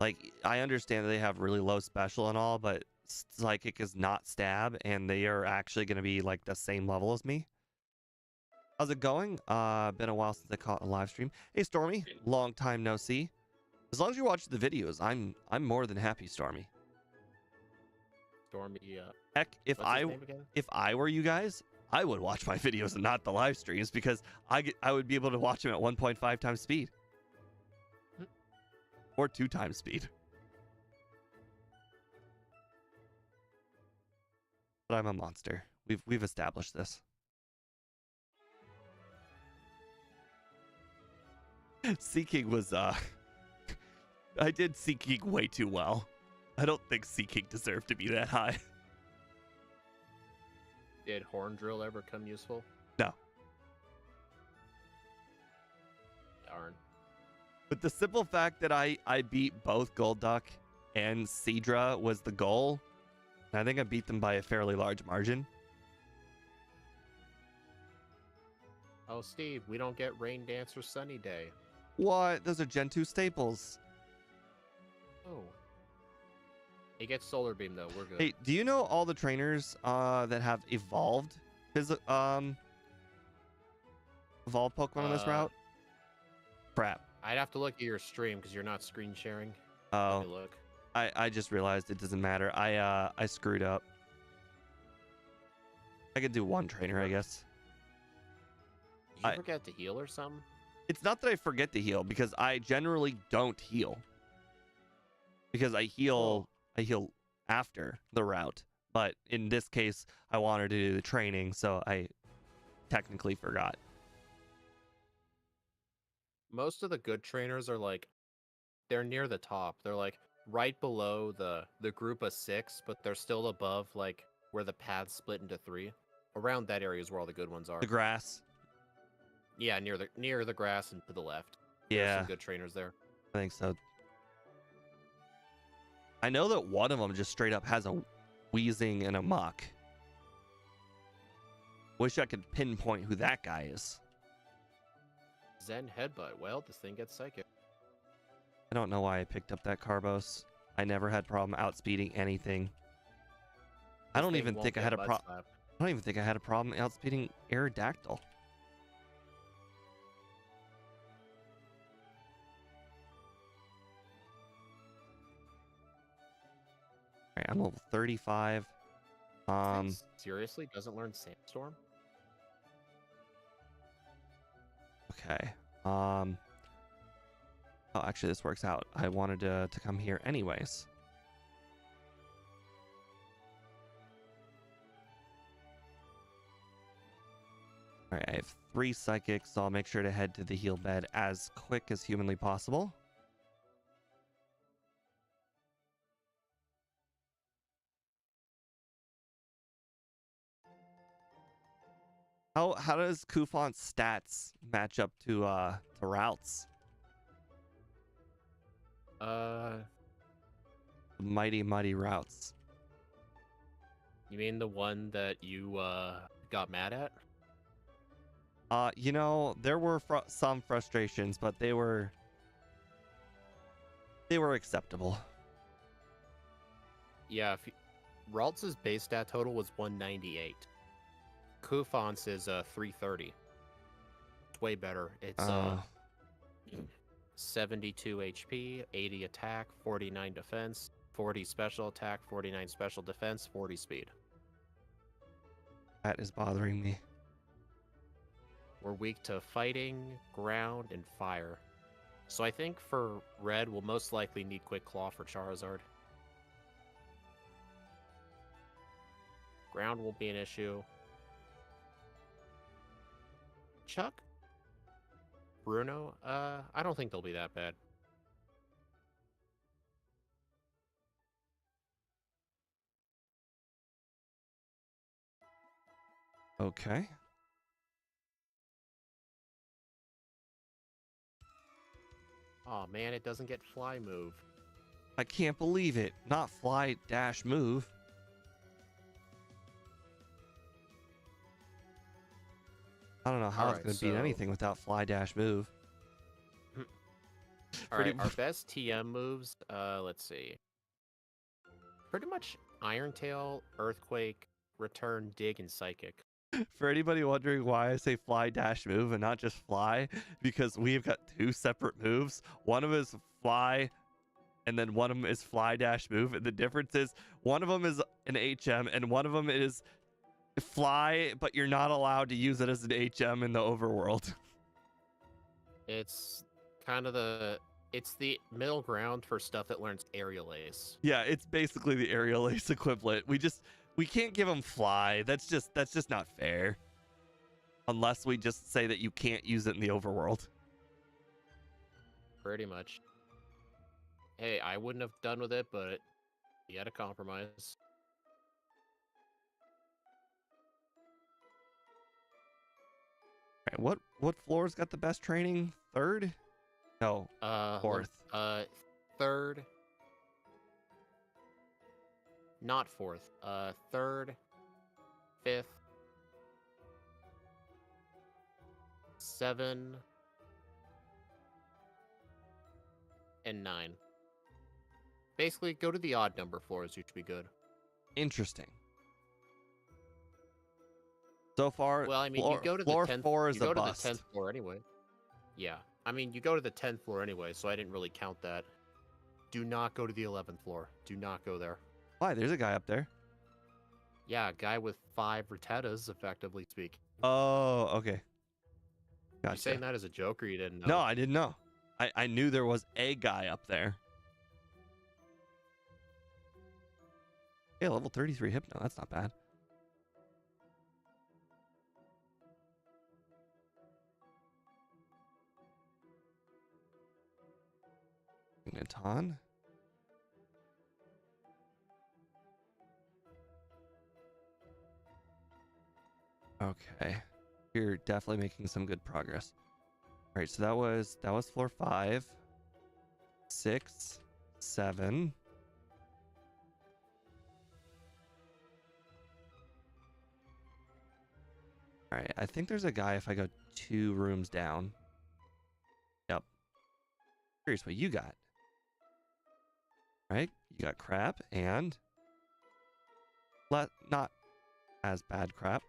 Speaker 1: Like, I understand that they have really low special and all, but Psychic is not stab, and they are actually going to be, like, the same level as me. How's it going? Been a while since I caught a live stream. Hey, Stormy. Long time no see. As long as you watch the videos, I'm more than happy, Stormy.
Speaker 2: Stormy,
Speaker 1: Heck, if
Speaker 2: what's his name again?
Speaker 1: I were you guys, I would watch my videos and not the live streams because I would be able to watch them at 1.5 times speed. Or 2 times speed. But I'm a monster. We've established this. Seeking was I did Seeking way too well. I don't think Seeking deserved to be that high.
Speaker 2: Did Horn Drill ever come useful?
Speaker 1: No.
Speaker 2: Darn.
Speaker 1: But the simple fact that I beat both Golduck and Seadra was the goal. And I think I beat them by a fairly large margin.
Speaker 2: Oh, Steve, we don't get Rain Dance or Sunny Day.
Speaker 1: What? Those are Gen 2 staples.
Speaker 2: Oh. He gets solar beam though. We're good.
Speaker 1: Hey, do you know all the trainers that have evolved evolved Pokemon on this route? Crap.
Speaker 2: I'd have to look at your stream because you're not screen sharing. Let
Speaker 1: Oh,
Speaker 2: me look.
Speaker 1: I just realized it doesn't matter. I screwed up. I could do one trainer, I guess.
Speaker 2: Did you forget to heal or something?
Speaker 1: It's not that I forget to heal, because I generally don't heal. Because I heal after the route. But in this case, I wanted to do the training, so I technically forgot.
Speaker 2: Most of the good trainers are like, they're near the top. They're like right below the group of 6, but they're still above like where the paths split into 3. Around that area is where all the good ones are.
Speaker 1: The grass.
Speaker 2: Yeah, near the grass and to the left. There's
Speaker 1: Yeah,
Speaker 2: some good trainers there.
Speaker 1: I think so. I know that one of them just straight up has a wheezing and a muck. Wish I could pinpoint who that guy is.
Speaker 2: Zen headbutt. Well, this thing gets psychic.
Speaker 1: I don't know why I picked up that Carbos. I never had problem outspeeding anything. I don't even think I had a problem. I don't even think I had a problem outspeeding Aerodactyl. All right, I'm level 35.
Speaker 2: Seriously, doesn't learn Sandstorm?
Speaker 1: Okay. Oh, actually, this works out. I wanted to come here anyways. All right, I have 3 psychics, so I'll make sure to head to the heal bed as quick as humanly possible. How does Kufon's stats match up to routes? Mighty routes.
Speaker 2: You mean the one that you got mad at?
Speaker 1: You know, there were some frustrations, but they were acceptable.
Speaker 2: Yeah, Raltz's base stat total was 198. Kufon's is 330. It's way better. It's 72 HP, 80 attack, 49 defense, 40 special attack, 49 special defense, 40 speed.
Speaker 1: That is bothering me.
Speaker 2: We're weak to fighting, ground, and fire. So I think for red, we'll most likely need Quick Claw for Charizard. Ground won't be an issue. Chuck? Bruno? I don't think they'll be that bad.
Speaker 1: Okay.
Speaker 2: Oh man, it doesn't get fly move.
Speaker 1: I can't believe it. Not fly dash move. I don't know how it's going to beat anything without fly dash move.
Speaker 2: Alright, our best TM moves, let's see. Pretty much Iron Tail, Earthquake, Return, Dig, and Psychic.
Speaker 1: For anybody wondering why I say fly dash move and not just fly, because we've got 2 separate moves. One of them is fly, and then one of them is fly dash move. And the difference is one of them is an HM, and one of them is fly, but you're not allowed to use it as an HM in the overworld.
Speaker 2: It's kind of the middle ground for stuff that learns Aerial Ace.
Speaker 1: Yeah, it's basically the Aerial Ace equivalent. We can't give him fly. That's just not fair. Unless we just say that you can't use it in the overworld.
Speaker 2: Pretty much. Hey, I wouldn't have done with it, but you had to compromise.
Speaker 1: Right, what floor's got the best training? 3rd? No, 4th.
Speaker 2: 3rd. Not 4th. 3rd, 5th, 7, and 9. Basically, go to the odd number floors. You should be good.
Speaker 1: Interesting. So far,
Speaker 2: Well, I mean,
Speaker 1: floor,
Speaker 2: you go to the
Speaker 1: floor
Speaker 2: 10th.
Speaker 1: 4 is
Speaker 2: You
Speaker 1: a
Speaker 2: go to the
Speaker 1: bust.
Speaker 2: 10th floor anyway. Yeah, I mean, you go to the 10th floor anyway, so I didn't really count that. Do not go to the 11th floor. Do not go there.
Speaker 1: Why? There's a guy up there.
Speaker 2: Yeah, a guy with 5 Ratettas, effectively speaking.
Speaker 1: Oh, okay.
Speaker 2: You
Speaker 1: Gotcha.
Speaker 2: saying that as a joke, or you didn't know?
Speaker 1: No, I didn't know. I knew there was a guy up there. Yeah, level 33 Hypno. That's not bad. Magneton. Okay. You're definitely making some good progress. All right, so that was floor 5, 6, 7. All right, I think there's a guy if I go 2 rooms down. Yep. Curious what you got. Right? You got crap and not as bad crap.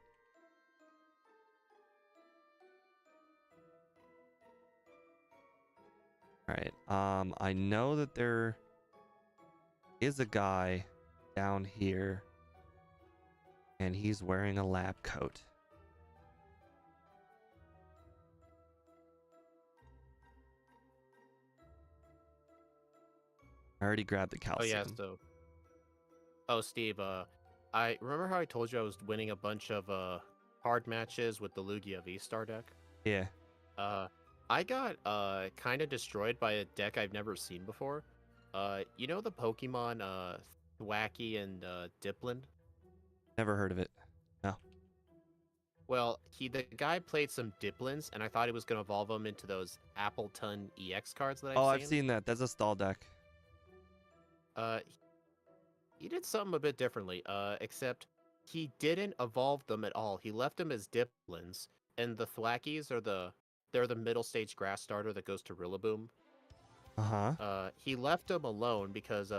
Speaker 1: All right. I know that there is a guy down here and he's wearing a lab coat. I already grabbed the
Speaker 2: Oh yeah,
Speaker 1: calcium.
Speaker 2: so. Oh, Steve. I remember how I told you I was winning a bunch of card matches with the Lugia V-Star deck.
Speaker 1: Yeah.
Speaker 2: I got kind of destroyed by a deck I've never seen before. You know the Pokemon Thwacky and Dipplin?
Speaker 1: Never heard of it. No.
Speaker 2: Well, the guy played some Dipplins, and I thought he was gonna evolve them into those Appleton EX cards that
Speaker 1: I've seen that. That's a stall deck.
Speaker 2: He did something a bit differently. Except he didn't evolve them at all. He left them as Dipplins, and the Thwackies are they're the middle stage grass starter that goes to Rillaboom.
Speaker 1: Uh-huh.
Speaker 2: He left them alone because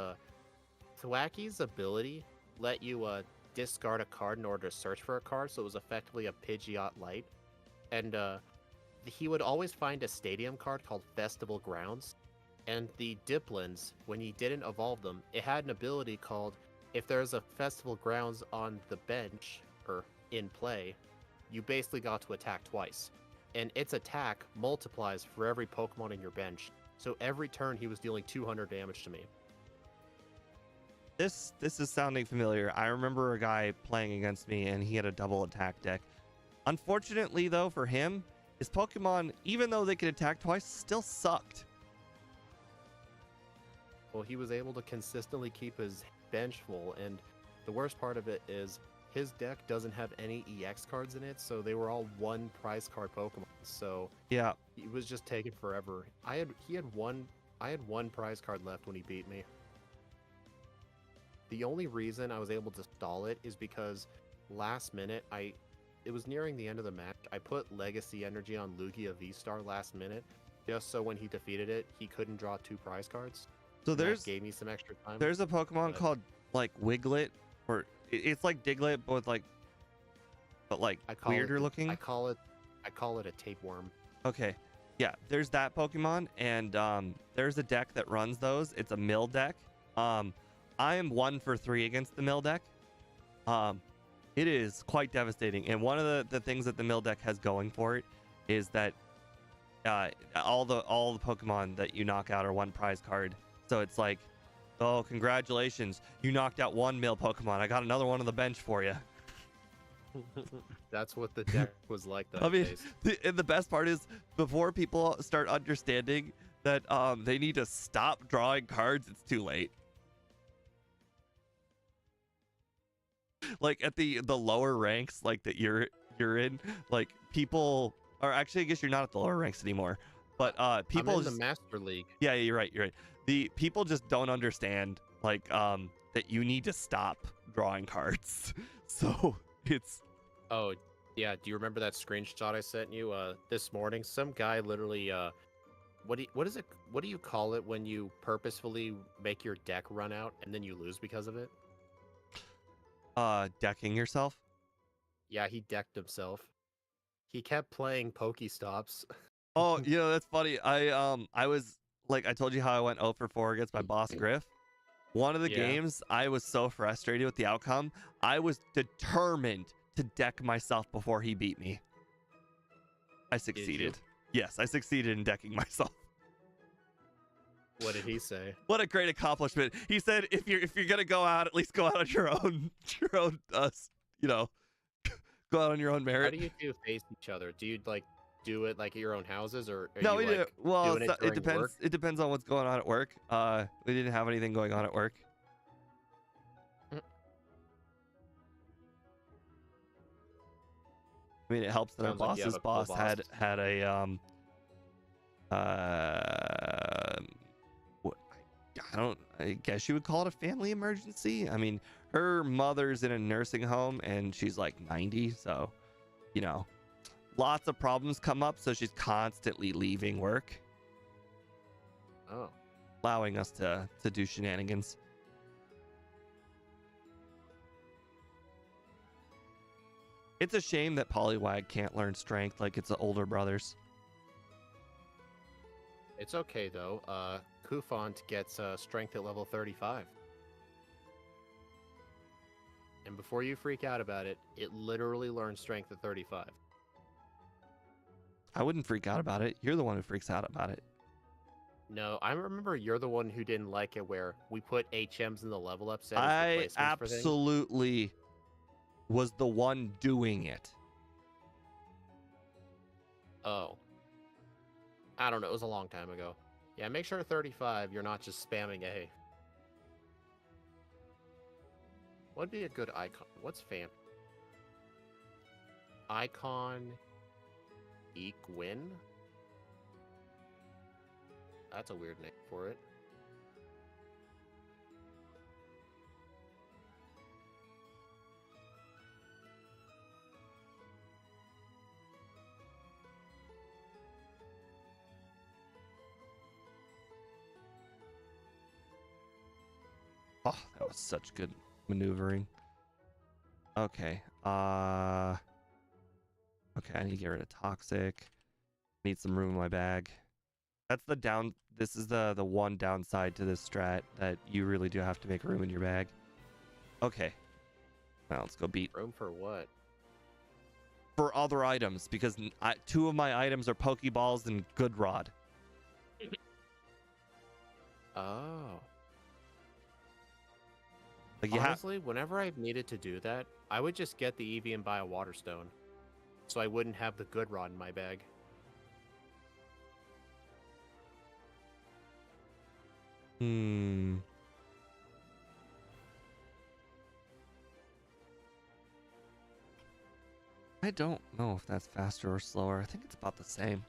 Speaker 2: Thwacky's ability let you discard a card in order to search for a card, so it was effectively a Pidgeot Light. And he would always find a stadium card called Festival Grounds. And the Dipplins, when he didn't evolve them, it had an ability called, if there's a Festival Grounds on the bench, or in play, you basically got to attack twice. And its attack multiplies for every Pokemon in your bench. So every turn he was dealing 200 damage to me.
Speaker 1: This is sounding familiar. I remember a guy playing against me and he had a double attack deck. Unfortunately though for him, his Pokemon, even though they could attack twice, still sucked.
Speaker 2: Well, he was able to consistently keep his bench full, and the worst part of it is his deck doesn't have any EX cards in it, so they were all one prize card Pokemon. So
Speaker 1: Yeah.
Speaker 2: he was just taking forever. I had one prize card left when he beat me. The only reason I was able to stall it is because last minute it was nearing the end of the match. I put Legacy Energy on Lugia V-Star last minute, just so when he defeated it, he couldn't draw 2 prize cards.
Speaker 1: So
Speaker 2: And that gave me some extra time.
Speaker 1: there's a Pokemon
Speaker 2: but-
Speaker 1: called like Wiglet, or it's like Diglett, but like
Speaker 2: I call
Speaker 1: weirder
Speaker 2: it,
Speaker 1: looking.
Speaker 2: I call it a tapeworm.
Speaker 1: Okay. Yeah, there's that Pokemon, and there's a deck that runs those. It's a mill deck. I am 1 for 3 against the mill deck. It is quite devastating. And one of the things that the mill deck has going for it is that all the Pokemon that you knock out are 1 prize card. So it's like, oh, congratulations, you knocked out 1 mill Pokemon. I got another one on the bench for you.
Speaker 2: That's what the deck was like.
Speaker 1: I mean, and the best part is before people start understanding that they need to stop drawing cards, it's too late. Like at the lower ranks, like that you're in, like people are actually, I guess you're not at the lower ranks anymore, but people
Speaker 2: I'm in
Speaker 1: just,
Speaker 2: the Master League.
Speaker 1: yeah, you're right. The people just don't understand like that you need to stop drawing cards. So it's
Speaker 2: What do you call it when you purposefully make your deck run out and then you lose because of it?
Speaker 1: Decking yourself.
Speaker 2: Yeah, he decked himself. He kept playing Pokestops.
Speaker 1: Oh, that's funny. I was like, I told you how I went 0 for 4 against my boss Griff. One of the
Speaker 2: Yeah.
Speaker 1: games, I was so frustrated with the outcome. I was determined to deck myself before he beat me. I succeeded. Yes, I succeeded in decking myself.
Speaker 2: What did he say?
Speaker 1: What a great accomplishment. He said, if you're gonna go out, at least go out on your own go out on your own merit.
Speaker 2: How do you two face each other? Do you like do it like at your own houses, or are
Speaker 1: No,
Speaker 2: you
Speaker 1: we do.
Speaker 2: like
Speaker 1: Well,
Speaker 2: doing it
Speaker 1: it
Speaker 2: during
Speaker 1: depends.
Speaker 2: work?
Speaker 1: It depends on what's going on at work. We didn't have anything going on at work. I mean, it helps that our
Speaker 2: Sounds like you have
Speaker 1: boss's
Speaker 2: a cool
Speaker 1: boss
Speaker 2: boss.
Speaker 1: had a I guess you would call it a family emergency. I mean, her mother's in a nursing home and she's like 90, so lots of problems come up, so she's constantly leaving work,
Speaker 2: Oh,
Speaker 1: allowing us to do shenanigans. It's a shame that Poliwag can't learn strength like its older brothers.
Speaker 2: it's okay though. Kufont gets strength at level 35. And before you freak out about it, it literally learns strength at 35.
Speaker 1: I wouldn't freak out about it. You're the one who freaks out about it.
Speaker 2: No, I remember you're the one who didn't like it where we put HMs in the level up set as
Speaker 1: I
Speaker 2: replacements for things.
Speaker 1: absolutely was the one doing it.
Speaker 2: Oh. I don't know, it was a long time ago. Yeah, make sure 35 you're not just spamming A. What'd be a good icon? What's fam? Icon Equin? That's a weird name for it.
Speaker 1: Oh, that was such good maneuvering. Okay. Okay, I need to get rid of toxic. Need some room in my bag. That's the down. This is the one downside to this strat, that you really do have to make room in your bag. Okay. Now let's go beat
Speaker 2: Room for what?
Speaker 1: for other items, because two of my items are Pokeballs and Good Rod.
Speaker 2: Oh.
Speaker 1: Like you have.
Speaker 2: Honestly, whenever I've needed to do that, I would just get the Eevee and buy a Water Stone. So I wouldn't have the Good Rod in my bag.
Speaker 1: I don't know if that's faster or slower. I think it's about the same.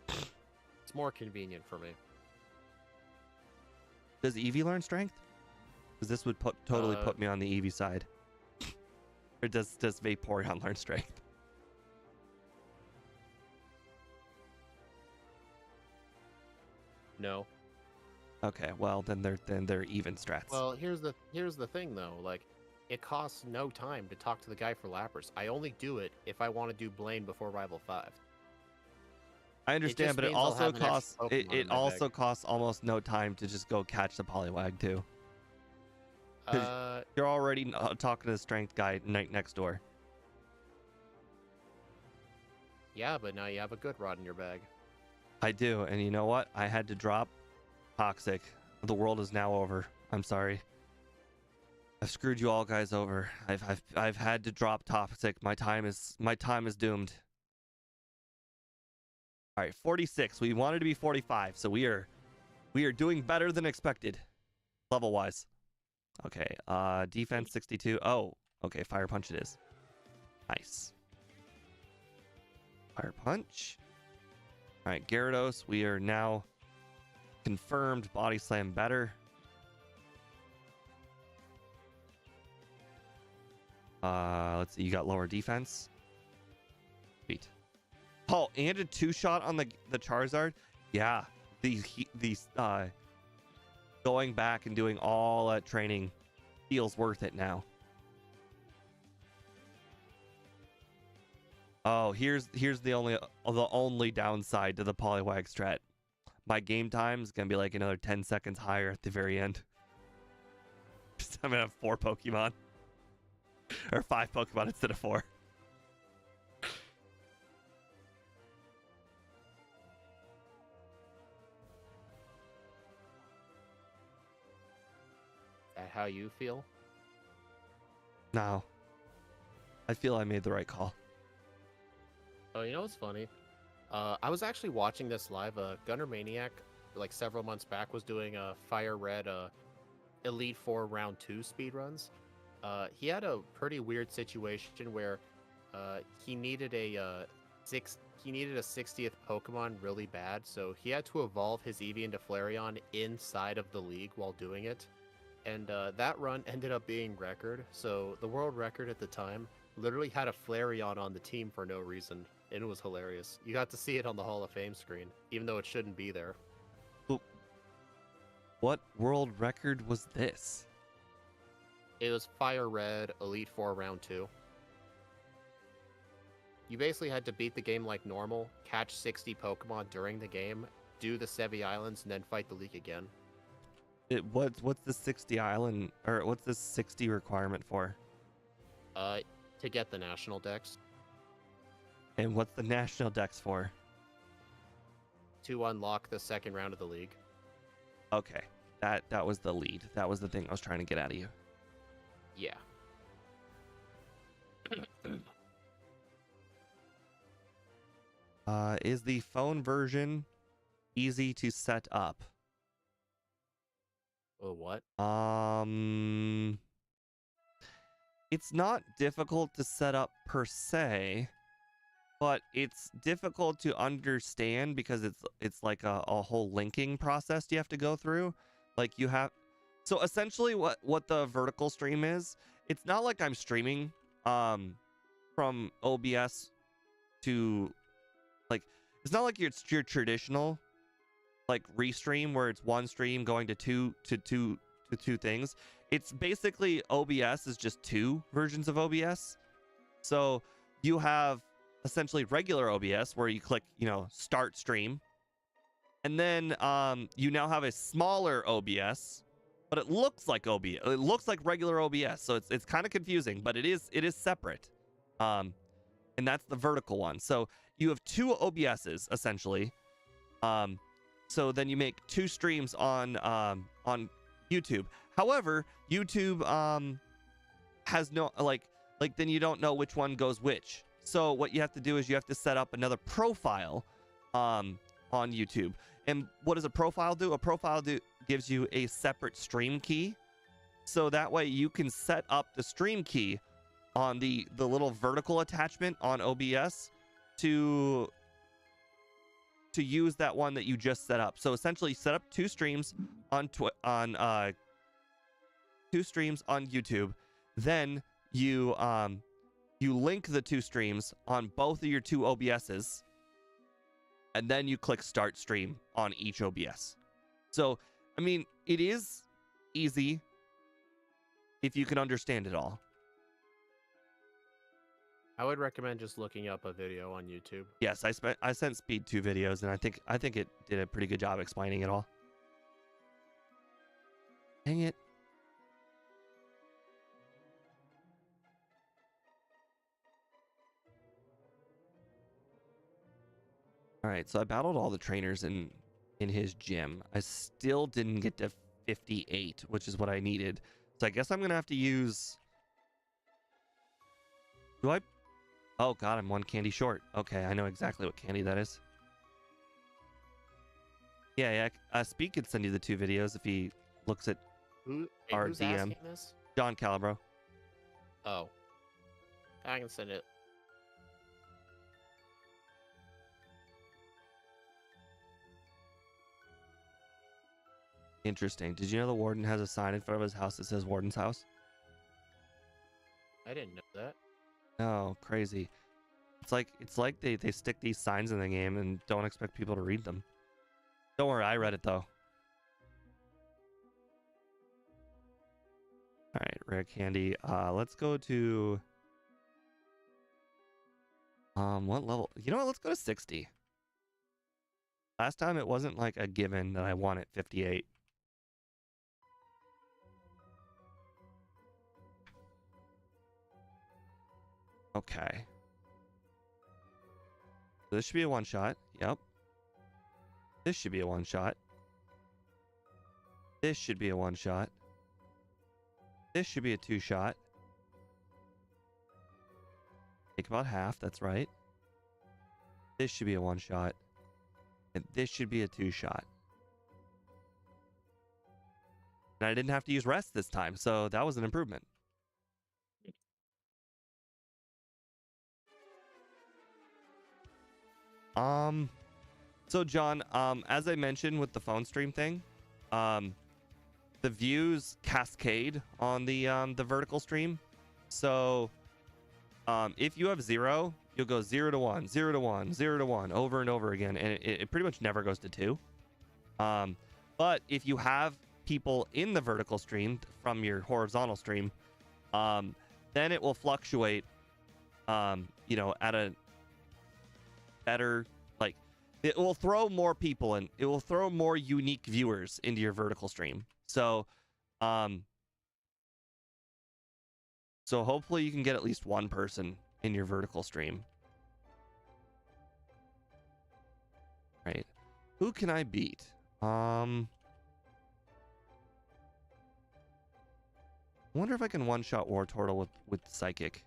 Speaker 2: It's more convenient for me.
Speaker 1: Does Eevee learn strength? Because this would totally put me on the Eevee side. Or does Vaporeon learn strength?
Speaker 2: No.
Speaker 1: Okay, well then they're even strats.
Speaker 2: Well, here's the thing though, like it costs no time to talk to the guy for Lapras. I only do it if I want to do Blaine before Rival 5.
Speaker 1: I understand,
Speaker 2: just
Speaker 1: but it
Speaker 2: means I'll
Speaker 1: also
Speaker 2: have an extra
Speaker 1: costs
Speaker 2: Pokemon
Speaker 1: it
Speaker 2: in my
Speaker 1: also
Speaker 2: bag.
Speaker 1: costs almost no time to just go catch the Poliwag too.
Speaker 2: Uh,
Speaker 1: You're already talking to the strength guy next door.
Speaker 2: yeah, but now you have a Good Rod in your bag.
Speaker 1: I do, and you know what? I had to drop toxic. The world is now over. I'm sorry. I've screwed you all guys over. I've had to drop toxic. My time is doomed. All right, 46. We wanted to be 45, so we are doing better than expected, level wise. Okay, defense 62. Oh, okay, fire punch it is. Nice. Fire punch. All right, Gyarados, we are now confirmed body slam better. Let's see, you got lower defense. Sweet. Oh, and a 2-shot on the Charizard. Yeah, these going back and doing all that training feels worth it now. Oh, here's the only downside to the Poliwag strat. My game time is gonna be like another 10 seconds higher at the very end. I'm gonna have 4 Pokemon. Or 5 Pokemon instead of 4.
Speaker 2: That how you feel?
Speaker 1: No. I feel I made the right call.
Speaker 2: Oh, you know what's funny? I was actually watching this live. Gunner Maniac, like several months back, was doing a Fire Red Elite Four Round 2 speedruns. He had a pretty weird situation where he needed a 60th Pokemon really bad, so he had to evolve his Eevee into Flareon inside of the league while doing it. And that run ended up being record. So the world record at the time literally had a Flareon on the team for no reason, and it was hilarious. You got to see it on the Hall of Fame screen, even though it shouldn't be there.
Speaker 1: What world record was this?
Speaker 2: It was Fire Red Elite Four Round 2. You basically had to beat the game like normal, catch 60 Pokemon during the game, do the Sevi Islands, and then fight the league again.
Speaker 1: What's the 60 island, or what's the 60 requirement for?
Speaker 2: To get the national dex.
Speaker 1: And what's the national dex for?
Speaker 2: To unlock the second round of the league.
Speaker 1: Okay, that was the lead. That was the thing I was trying to get out of you.
Speaker 2: Yeah.
Speaker 1: Is the phone version easy to set up?
Speaker 2: Oh, what?
Speaker 1: It's not difficult to set up per se, but it's difficult to understand because it's like a whole linking process you have to go through. Like you have, so essentially what the vertical stream is, it's not like I'm streaming from OBS to, like, it's not like your traditional like restream where it's one stream going to two things. It's basically OBS is just 2 versions of OBS. So you have essentially regular OBS where you click, start stream. And then you now have a smaller OBS, but it looks like OBS. It looks like regular OBS. So it's kind of confusing, but it is separate. And that's the vertical one. So you have 2 OBSs essentially. So then you make 2 streams on YouTube. However, YouTube has no like then you don't know which one goes which. So what you have to do is you have to set up another profile on YouTube. And what does a profile do? A profile gives you a separate stream key. So that way you can set up the stream key on the little vertical attachment on OBS to use that one that you just set up. So essentially set up 2 streams on 2 streams on YouTube. Then you link the 2 streams on both of your 2 OBSs, and then you click start stream on each OBS. So, I mean, it is easy if you can understand it all.
Speaker 2: I would recommend just looking up a video on YouTube.
Speaker 1: Yes, I sent Speed 2 videos, and I think it did a pretty good job explaining it all. Dang it. All right, so I battled all the trainers in his gym. I still didn't get to 58, which is what I needed. So I guess I'm going to have to use... Oh god, I'm 1 candy short. Okay, I know exactly what candy that is. Yeah. Speed could send you the 2 videos if he looks at our
Speaker 2: who's
Speaker 1: DM.
Speaker 2: asking this?
Speaker 1: John Calibro.
Speaker 2: Oh. I can send it.
Speaker 1: Interesting. Did you know the warden has a sign in front of his house that says Warden's House?
Speaker 2: I didn't know that.
Speaker 1: Oh, crazy. It's like they stick these signs in the game and don't expect people to read them. Don't worry, I read it though. All right, rare candy. Let's go to what level? You know what? Let's go to 60. Last time it wasn't like a given that I won at 58. Okay. This should be a one shot. Yep. This should be a one shot. This should be a one shot. This should be a two shot. Take about half. That's right. This should be a one shot. And this should be a two shot. And I didn't have to use rest this time, so that was an improvement. So John, as I mentioned with the phone stream thing, the views cascade on the vertical stream. So if you have 0, you'll go 0 to 1, 0 to 1, 0 to 1 over and over again, and it pretty much never goes to 2. But if you have people in the vertical stream from your horizontal stream, then it will fluctuate, you know, at a better, like, it will throw more people in, it will throw more unique viewers into your vertical stream. So so hopefully you can get at least one person in your vertical stream. Right. Who can I beat? I wonder if I can one-shot War Turtle with Psychic.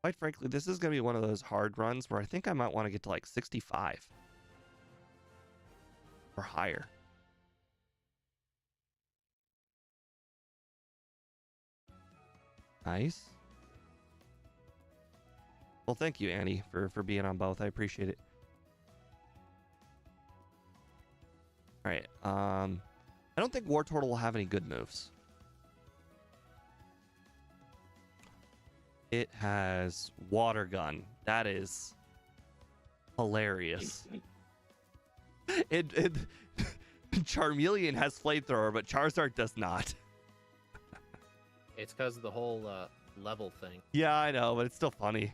Speaker 1: Quite frankly, this is going to be one of those hard runs where I think I might want to get to like 65. Or higher. Nice. Well, thank you, Annie, for being on both. I appreciate it. All right. I don't think War Turtle will have any good moves. It has Water Gun. That is hilarious. Charmeleon has Flamethrower, but Charizard does not.
Speaker 2: It's because of the whole level thing.
Speaker 1: Yeah, I know, but it's still funny.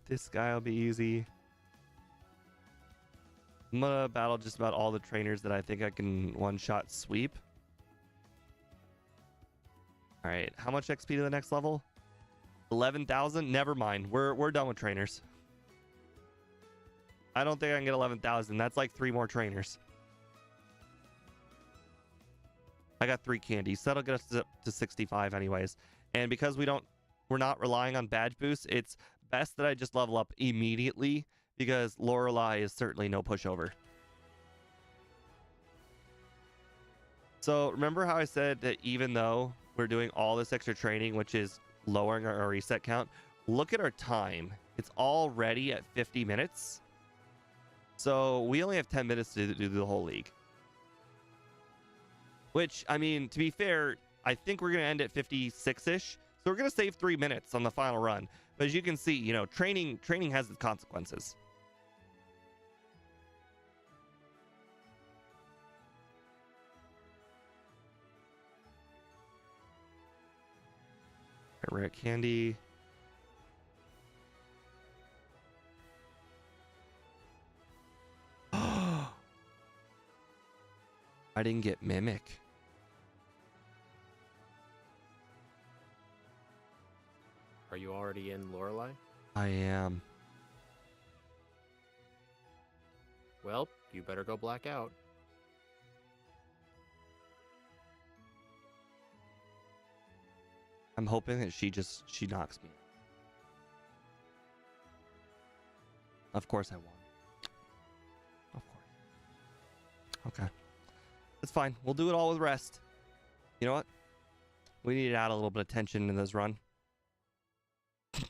Speaker 1: This guy will be easy. I'm gonna battle just about all the trainers that I think I can one-shot sweep. All right, how much XP to the next level? 11,000? Never mind. We're done with trainers. I don't think I can get 11,000. That's like 3 more trainers. I got 3 candies. So that'll get us up to 65 anyways. And because we're not relying on badge boosts, it's best that I just level up immediately because Lorelei is certainly no pushover. So remember how I said that even though we're doing all this extra training, which is lowering our reset count, look at our time. It's already at 50 minutes. So we only have 10 minutes to do the whole league. Which, I mean, to be fair, I think we're going to end at 56-ish. So we're going to save 3 minutes on the final run. But as you can see, you know, training has its consequences. Rare candy. I didn't get Mimic.
Speaker 2: Are you already in Lorelei?
Speaker 1: I am.
Speaker 2: Well, you better go Blackout.
Speaker 1: I'm hoping that she knocks me. Of course I won. Of course. Okay. That's fine. We'll do it all with rest. You know what? We need to add a little bit of tension in this run.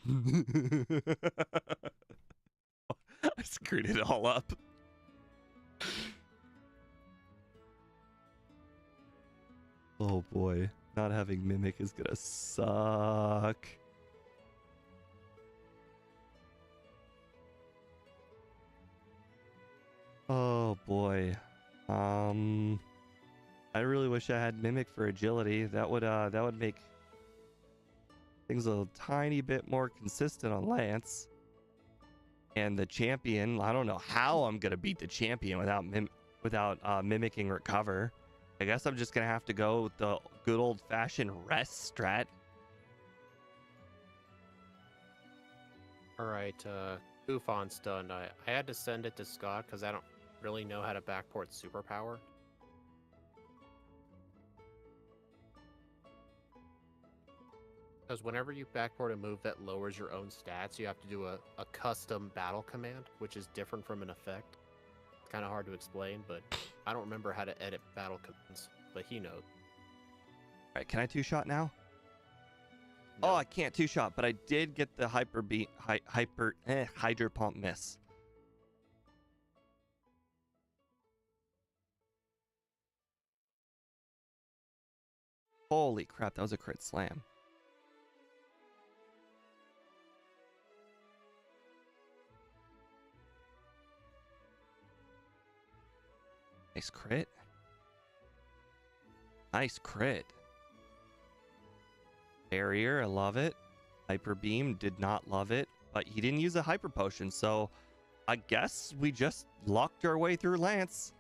Speaker 1: I screwed it all up. Oh boy. Not having Mimic is gonna suck. Oh boy. I really wish I had Mimic for agility. That would make things a tiny bit more consistent on Lance. And the champion, I don't know how I'm gonna beat the champion without mimicking recover. I guess I'm just gonna have to go with the good old-fashioned rest strat.
Speaker 2: All right, Bufon's done. I had to send it to Scott because I don't really know how to backport superpower. Because whenever you backport a move that lowers your own stats, you have to do a custom battle command, which is different from an effect. It's kind of hard to explain, but I don't remember how to edit battle commands, but he knows.
Speaker 1: All right, can I two-shot now?
Speaker 2: No.
Speaker 1: Oh, I can't two-shot, but I did get the Hydro Pump miss. Holy crap, that was a crit slam. Nice crit. Nice crit. Barrier, I love it. Hyper Beam, did not love it, but he didn't use a Hyper Potion, so I guess we just locked our way through Lance.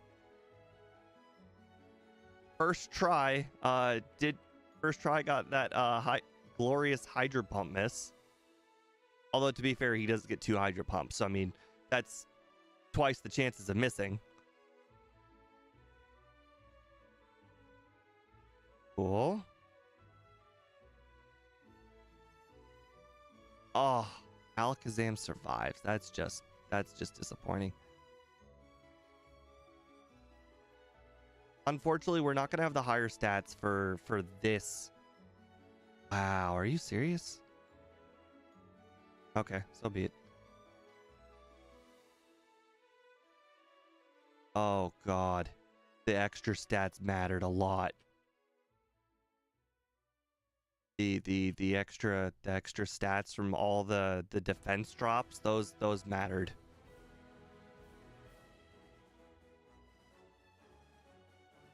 Speaker 1: First try got that glorious Hydro Pump miss. Although, to be fair, he does get 2 Hydro Pumps, so I mean, that's twice the chances of missing. Cool. Oh, Alakazam survives. That's just disappointing. Unfortunately, we're not gonna have the higher stats for this. Wow, are you serious? Okay, so be it. Oh god, the extra stats mattered a lot. The extra stats from all the defense drops, those mattered.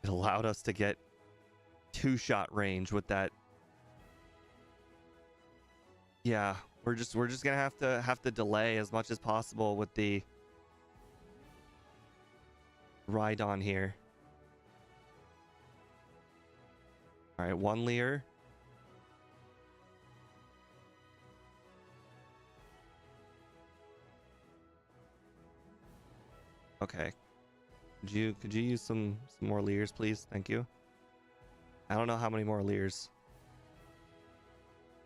Speaker 1: It allowed us to get 2-shot range with that. Yeah, we're just gonna have to delay as much as possible with the Rhydon here. All right, 1 Leer. Okay. Could you use some more Leers, please? Thank you. I don't know how many more Leers.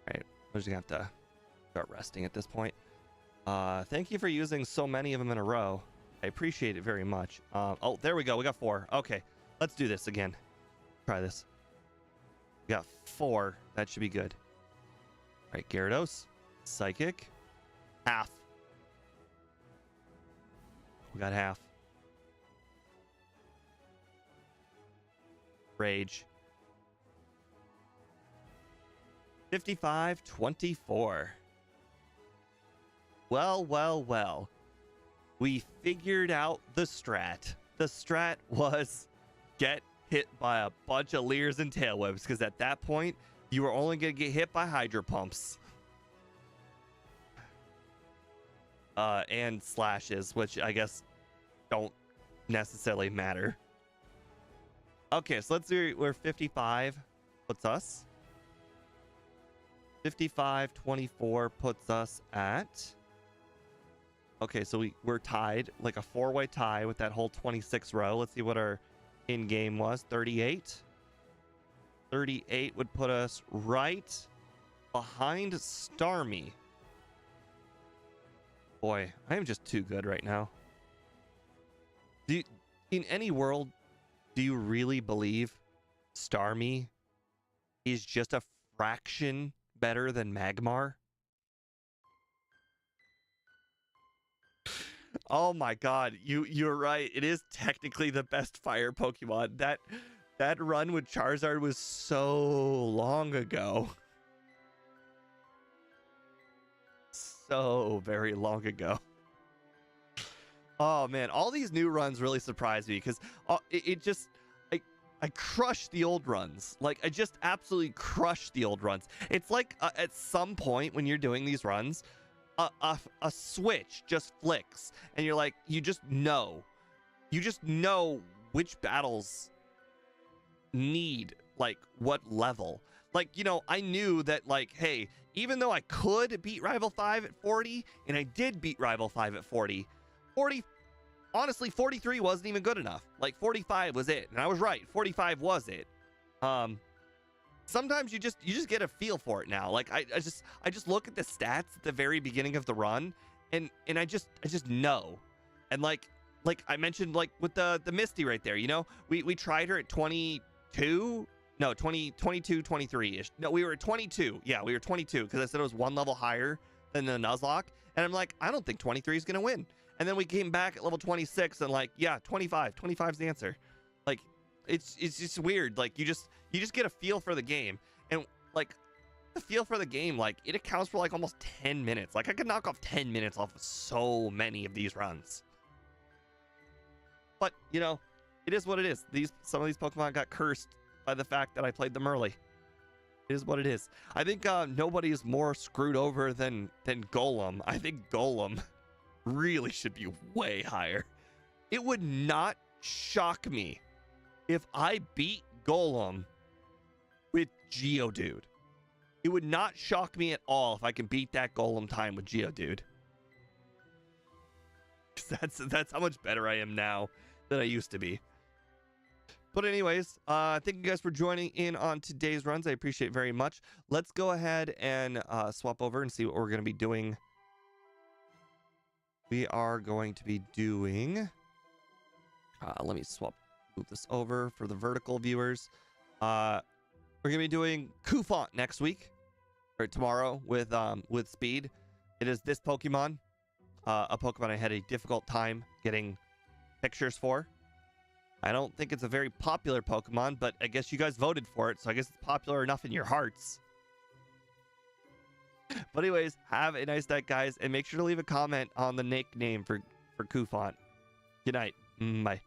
Speaker 1: All right, we're just gonna have to start resting at this point. Thank you for using so many of them in a row. I appreciate it very much. Oh, there we go. We got 4. Okay, let's do this again. Try this. We got 4. That should be good. All right, Gyarados, Psychic, half. We got half. Rage. 55-24. Well. We figured out the strat. The strat was get hit by a bunch of Leers and Tailwebs, because at that point, you were only going to get hit by Hydro Pumps. And slashes, which I guess don't necessarily matter. Okay, so let's do where 55 puts us. 55-24 puts us at... Okay, so we're tied, like a 4-way tie with that whole 26 row. Let's see what our in-game was. 38. 38 would put us right behind Starmie. Boy, I am just too good right now. In any world, do you really believe Starmie is just a fraction better than Magmar? Oh my god, you're right. It is technically the best fire Pokemon. That run with Charizard was so long ago. So very long ago. Oh man, all these new runs really surprised me because it just I crushed the old runs. Like I just absolutely crushed the old runs. It's like at some point when you're doing these runs, a switch just flicks and you're like you just know which battles need like what level. Like, you know, I knew that like, hey, even though I could beat Rival 5 at 40, and I did beat Rival 5 at 40, honestly, 43 wasn't even good enough. Like 45 was it. And I was right. 45 was it. Sometimes you just get a feel for it now. Like I just look at the stats at the very beginning of the run and I just know. And like I mentioned, like with the Misty right there, you know, we tried her at 22. No, 22, 23-ish. No, we were at 22. Yeah, we were 22 because I said it was one level higher than the Nuzlocke. And I'm like, I don't think 23 is going to win. And then we came back at level 26 and like, yeah, 25. 25's the answer. Like, it's just weird. Like, you just get a feel for the game. And like, the feel for the game, like, it accounts for like almost 10 minutes. Like, I could knock off 10 minutes off of so many of these runs. But, you know, it is what it is. Some of these Pokemon got cursed by the fact that I played them early. It is what it is. I think nobody is more screwed over than Golem. I think Golem really should be way higher. It would not shock me if I beat Golem with Geodude. It would not shock me at all if I can beat that Golem time with Geodude. That's how much better I am now than I used to be. But anyways, thank you guys for joining in on today's runs. I appreciate it very much. Let's go ahead and swap over and see what we're going to be doing. We are going to be doing... let me move this over for the vertical viewers. We're going to be doing Kufant next week, or tomorrow with Speed. It is this Pokemon, a Pokemon I had a difficult time getting pictures for. I don't think it's a very popular Pokemon, but I guess you guys voted for it, so I guess it's popular enough in your hearts. But anyways, have a nice night, guys, and make sure to leave a comment on the nickname for Kufant. Good night. Bye.